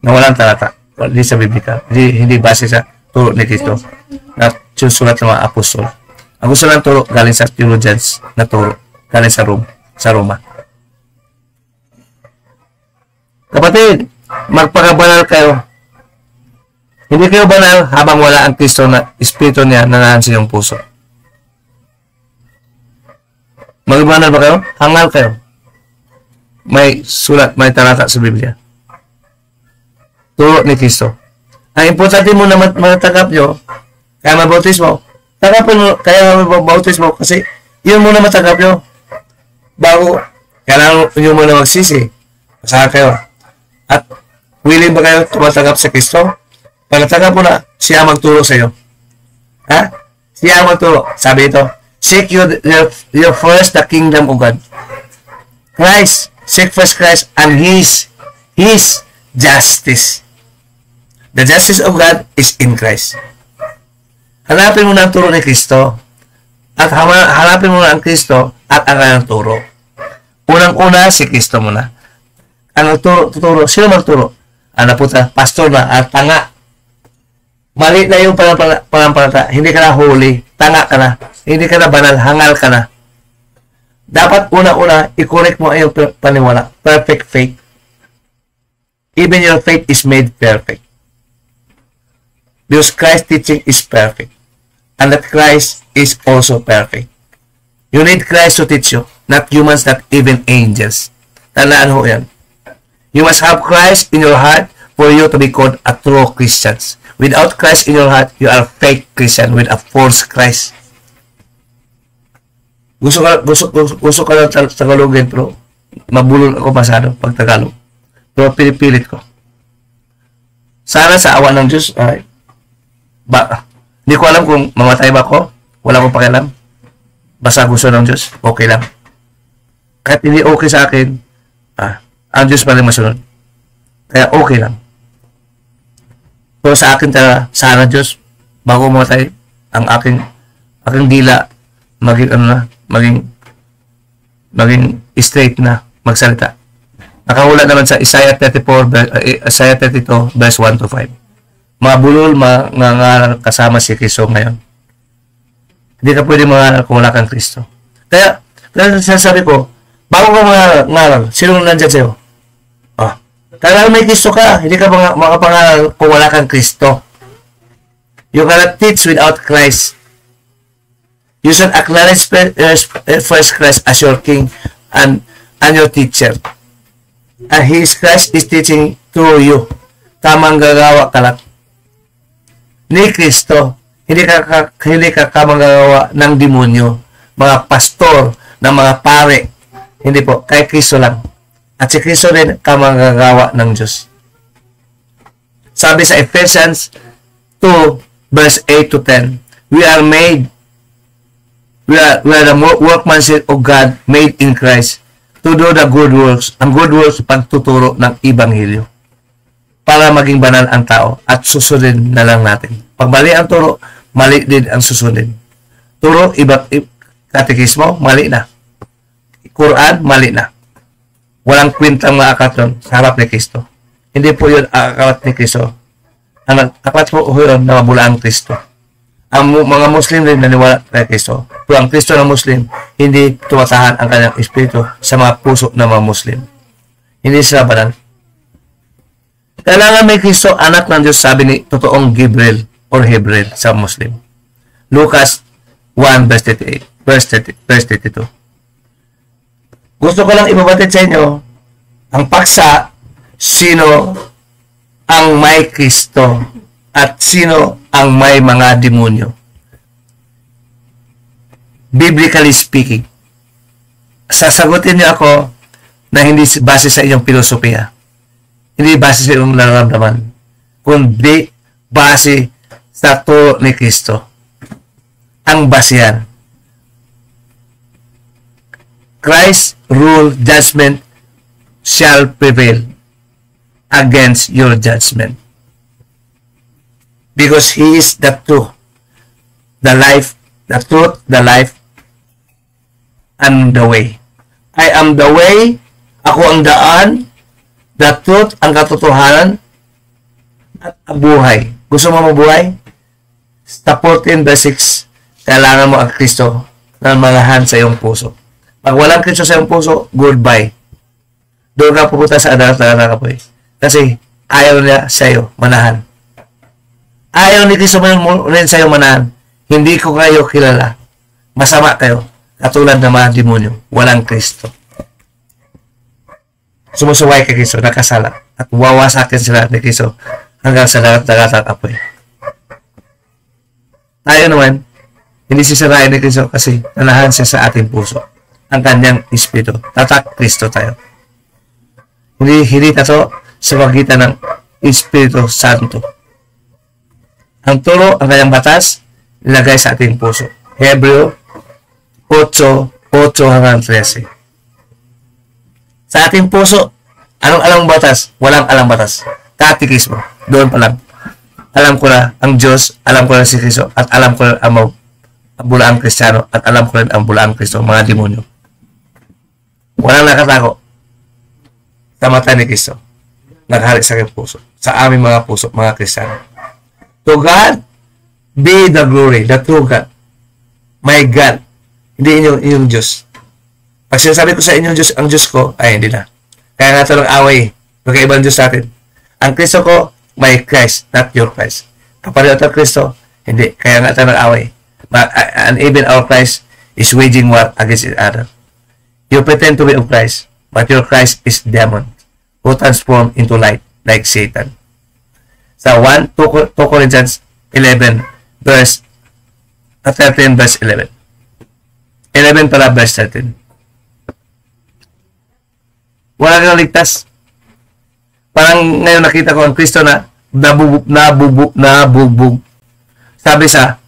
na walang talata, hindi sa Biblika, hindi base sa turo ni Kristo na sulat ng mga apostol. Ang gusto lang turo galing sa theologians na turo galing sa Roma. Kapatid, magpakabanal kayo. Hindi kayo banal habang wala ang Kristo na Espiritu niya na naan sa iyong puso. Magbanal ba kayo? Hangal kayo. May sulat, may talata sa Biblia. Turo ni Kristo. Ang importante mo na matanggap nyo, kaya mabautismo, tanggapin mo, kaya mabautismo, kasi yun muna matanggap nyo. Bago, kailangan nyo muna magsisi. Masahan kayo. At willing ba kayo tumatanggap sa Kristo? Pag natanggap mo na, siya magturo sa iyo. Ha? Siya magturo. Sabi ito, seek your first the kingdom of God. Christ, seek first Christ and His justice. The justice of God is in Christ. Hanapin mo na ang turo ni Kristo. At hanapin mo na ang Kristo at ang kanyang turo. Unang-una, si Kristo muna. Ang tuturo, sino magturo? Ang napunta, pastor na, at tanga. Mali na yung panampalataya. Hindi ka na holy. Tanga ka na. Hindi ka na banal. Hangal ka na. Dapat una-una, i-correct mo ang iyong paniwala. Perfect faith. Even your faith is made perfect. Because Christ's teaching is perfect. And that Christ is also perfect. You need Christ to teach you. Not humans, not even angels. Tandaan ho yan. You must have Christ in your heart for you to be called a true Christian. Without Christ in your heart, you are a fake Christian with a false Christ. Gusto ka lang Tagalogin, pero mabulol ako masyado pag Tagalog. Pero pinipilit ko. Sana sa awa ng Diyos, hindi ko alam kung mamatay ba ako. Wala akong pakialam. Basta gusto ng Diyos, okay lang. Kahit hindi okay sa akin, ang Diyos pa rin masunod. Kaya okay lang. So sa akin sana Diyos, bago mamatay, ang aking dila, maging straight na magsalita. Nakahula naman sa Isaiah 32, verse 1 to 5. Mga bulol, mga kasama si Kristo ngayon. Hindi ka pwede mangaral kung wala kang Kristo. Kaya sinasabi ko, bago ka mangaral, sinong nandyan sa'yo? Kaya may Kristo ka, hindi ka makapangaral kung wala kang Kristo. You cannot teach without Christ. You should acknowledge first Christ as your King and your teacher. And His Christ is teaching through you. Tamang gagawa ka lang. Ni Kristo, hindi ka manggagawa ng demonyo, mga pastor, ng mga pare. Hindi po, kay Kristo lang. At si Kristo rin kamanggagawa ng Diyos. Sabi sa Ephesians 2, verse 8 to 10, we are the workmanship of God made in Christ to do the good works. Ang good works, pagtuturo ng Ebanghelyo. Para maging banal ang tao at susundin na lang natin. Pag mali ang turo, mali din ang susundin. Turo, katekismo, mali na. Quran, mali na. Walang kwentang mga aklat doon sa harap ni Kristo. Hindi po yun aklat ni Kristo. Ang aklat po yun na mabula ang Kristo. Ang mga Muslim rin naniwala kay Kristo. Pero ang Kristo ng Muslim, hindi tumatahan ang kanyang espiritu sa mga puso ng mga Muslim. Hindi sila banal. Kailangan may Kristo, anak ng Diyos, sabi ni totoong Gabriel or Hebrel sa Muslim. Lucas 1 verse 38, verse 32. Gusto ko lang ibabatid sa inyo ang paksa, sino ang may Kristo at sino ang may mga demonyo. Biblically speaking, sasagutin niyo ako na hindi base sa inyong filosofiya, hindi base sa inyong nararamdaman, kundi base sa turo ni Kristo. Ang basehan. Christ's rule, judgment shall prevail against your judgment. Because He is the truth, the life, the truth, the life, and the way. I am the way, ako ang daan, the truth, ang katotohanan, at ang buhay. Gusto mo mabuhay? Sa 14 verse 6, kailangan mo ang Kristo na malahan sa iyong puso. Pag walang Kristo sa iyong puso, goodbye. Doon ka pupunta sa adarat-darat ka po. Kasi ayaw niya sa iyo manahan. Ayaw ni Kristo rin sa iyo manahan. Hindi ko kayo kilala. Masama kayo. Katulad ng mga demonyo. Walang Kristo. Sumusuway kay Kristo, nakasala. At wawasakin sila ni Kristo hanggang sa darat-darat ka po. Tayo naman, hindi sisirain ni Kristo kasi nanahan siya sa ating puso. Ang kanyang espiritu. Tatak Kristo tayo. Hindi tato sa pagitan ng Espiritu Santo. Ang turo, ang kanyang batas, nilagay sa ating puso. Hebreo 8:8 hanggang 13. Sa ating puso, anong alam batas? Walang alam batas. Katekismo. Doon pa lang. Alam ko na ang Diyos, alam ko na si Kristo, at alam ko na ang bulaang Kristiyano, at alam ko rin ang bulaang Kristo, mga demonyo. Walang nakatago sa mata ni Kristo. Naghalik sa aking puso. Sa aming mga puso, mga Kristiyano. To God be the glory, the true God. My God. Hindi inyong Diyos. Pag sinasabi ko sa inyong Diyos, ang Diyos ko, ay hindi na. Kaya nga ito ng away. Magkaibang Diyos sa atin. Ang Kristo ko, my Christ, not your Christ. Kapag ito Kristo, hindi. Kaya nga ito ng away. And even our Christ is waging war against each other. You pretend to be of Christ, but your Christ is demon who transformed into light like Satan. Sa 2 Corinthians 11 verse 13 verse 11. 11 pala verse 13. Wala kang ligtas. Parang ngayon nakita ko ang Kristo na nabugbog. Sabi sa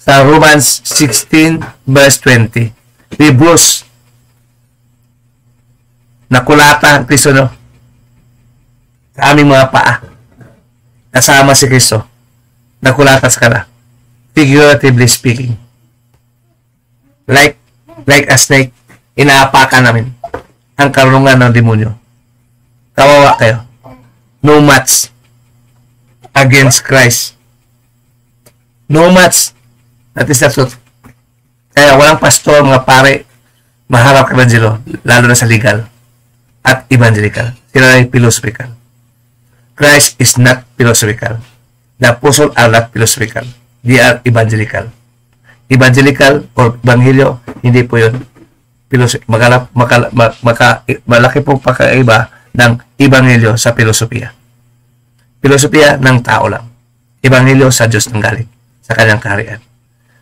Romans 16 verse 20. Hebrews, nakulata ang Kristo, no? Sa aming mga paa. Kasama si Kristo. Nakulatas ka na. Figuratively speaking. Like a snake, inaapakan namin ang karunungan ng demonyo. Kawawa kayo. No match against Christ. No match. That is the truth. Kaya walang pastor, mga pare, maharap ka evangelo, lalo na sa legal at evangelical. Sila ay philosophical. Christ is not philosophical. The apostles are not philosophical. They are evangelical. Evangelical or Ebanghelyo, hindi po yun. Malaki pong pagkaiba ng Ebanghelyo sa filosofiya. Filosofiya ng tao lang. Ebanghelyo sa Diyos nang galing, sa kanyang kaharian.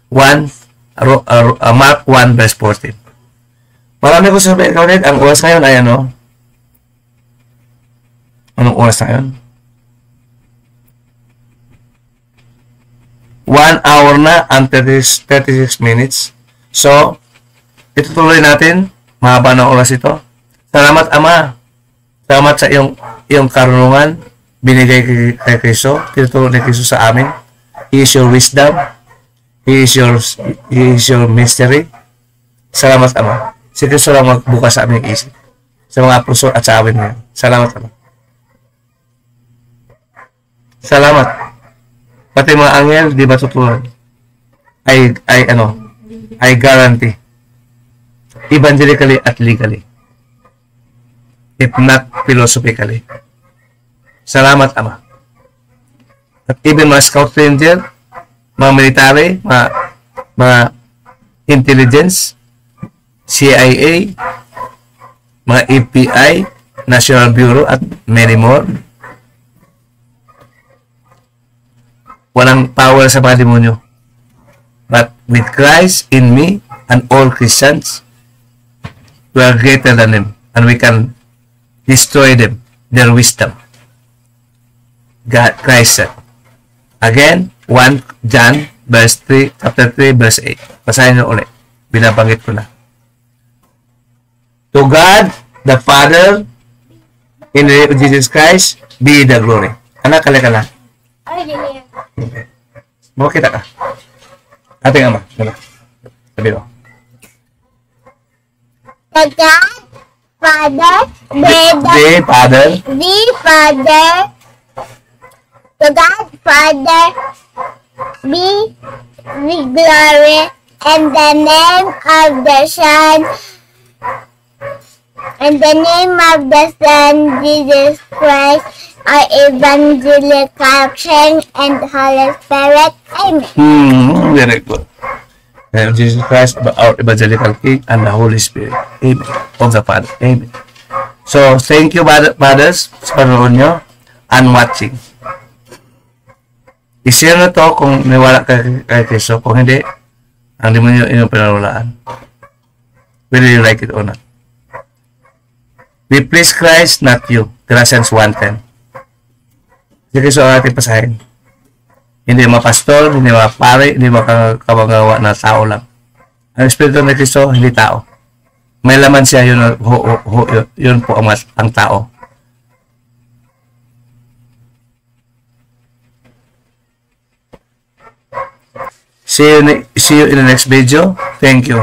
Mark 1 verse 14. Marami ko sabihin, ang oras ngayon ay ano? Anong oras na ngayon? 1 hour na and 36 minutes. So, itutuloy natin. Mahaba na oras ito. Salamat, Ama. Salamat sa iyong karunungan binigay kay Kristo. Tinuturo ni Kristo sa amin. He is your wisdom. He is your mystery. Salamat, Ama. Si Kristo lang magbukas sa aming isip. Sa mga puso at sa amin ngayon. Salamat, Ama. Salamat. Pati mga angel, di ba tutunan? I guarantee. Evangelically at legally. If not philosophically. Salamat, Ama. At even mga scout ranger, mga military, mga intelligence, CIA, mga FBI, National Bureau, at many more. Walang power sa mga demonyo. But with Christ in me and all Christians, we are greater than them and we can destroy them, their wisdom. God, Christ said. Again, 1 John verse 3, chapter 3 verse 8. Basahin nyo ulit. Binabanggit ko na. To God, the Father, in the name of Jesus Christ, be the glory. Anak, kalika na. Okay. Makita ka. Ating Ama. Sabi mo. The God, Father, The Father, the God, Father, be the glory, and the name of the Son, Jesus Christ, our evangelical King and Holy Spirit. Amen. Very good. And Jesus Christ, our evangelical King and the Holy Spirit. Amen. Of the Father. Amen. So, thank you, brothers, sa panonood nyo and watching. I-share na to kung niwala kay Kristo. Kung hindi, ang demonyo inyong pinarulaan. Whether you like it or not. We please Christ, not you. Galatians 1:10. Si Kristo ang ating pasahin. Hindi mga pastor, hindi mga pare, hindi mga kabagawa na tao lang. Ang Espiritu ng Kristo, hindi tao. May laman siya, yun po ang tao. See you in the next video. Thank you.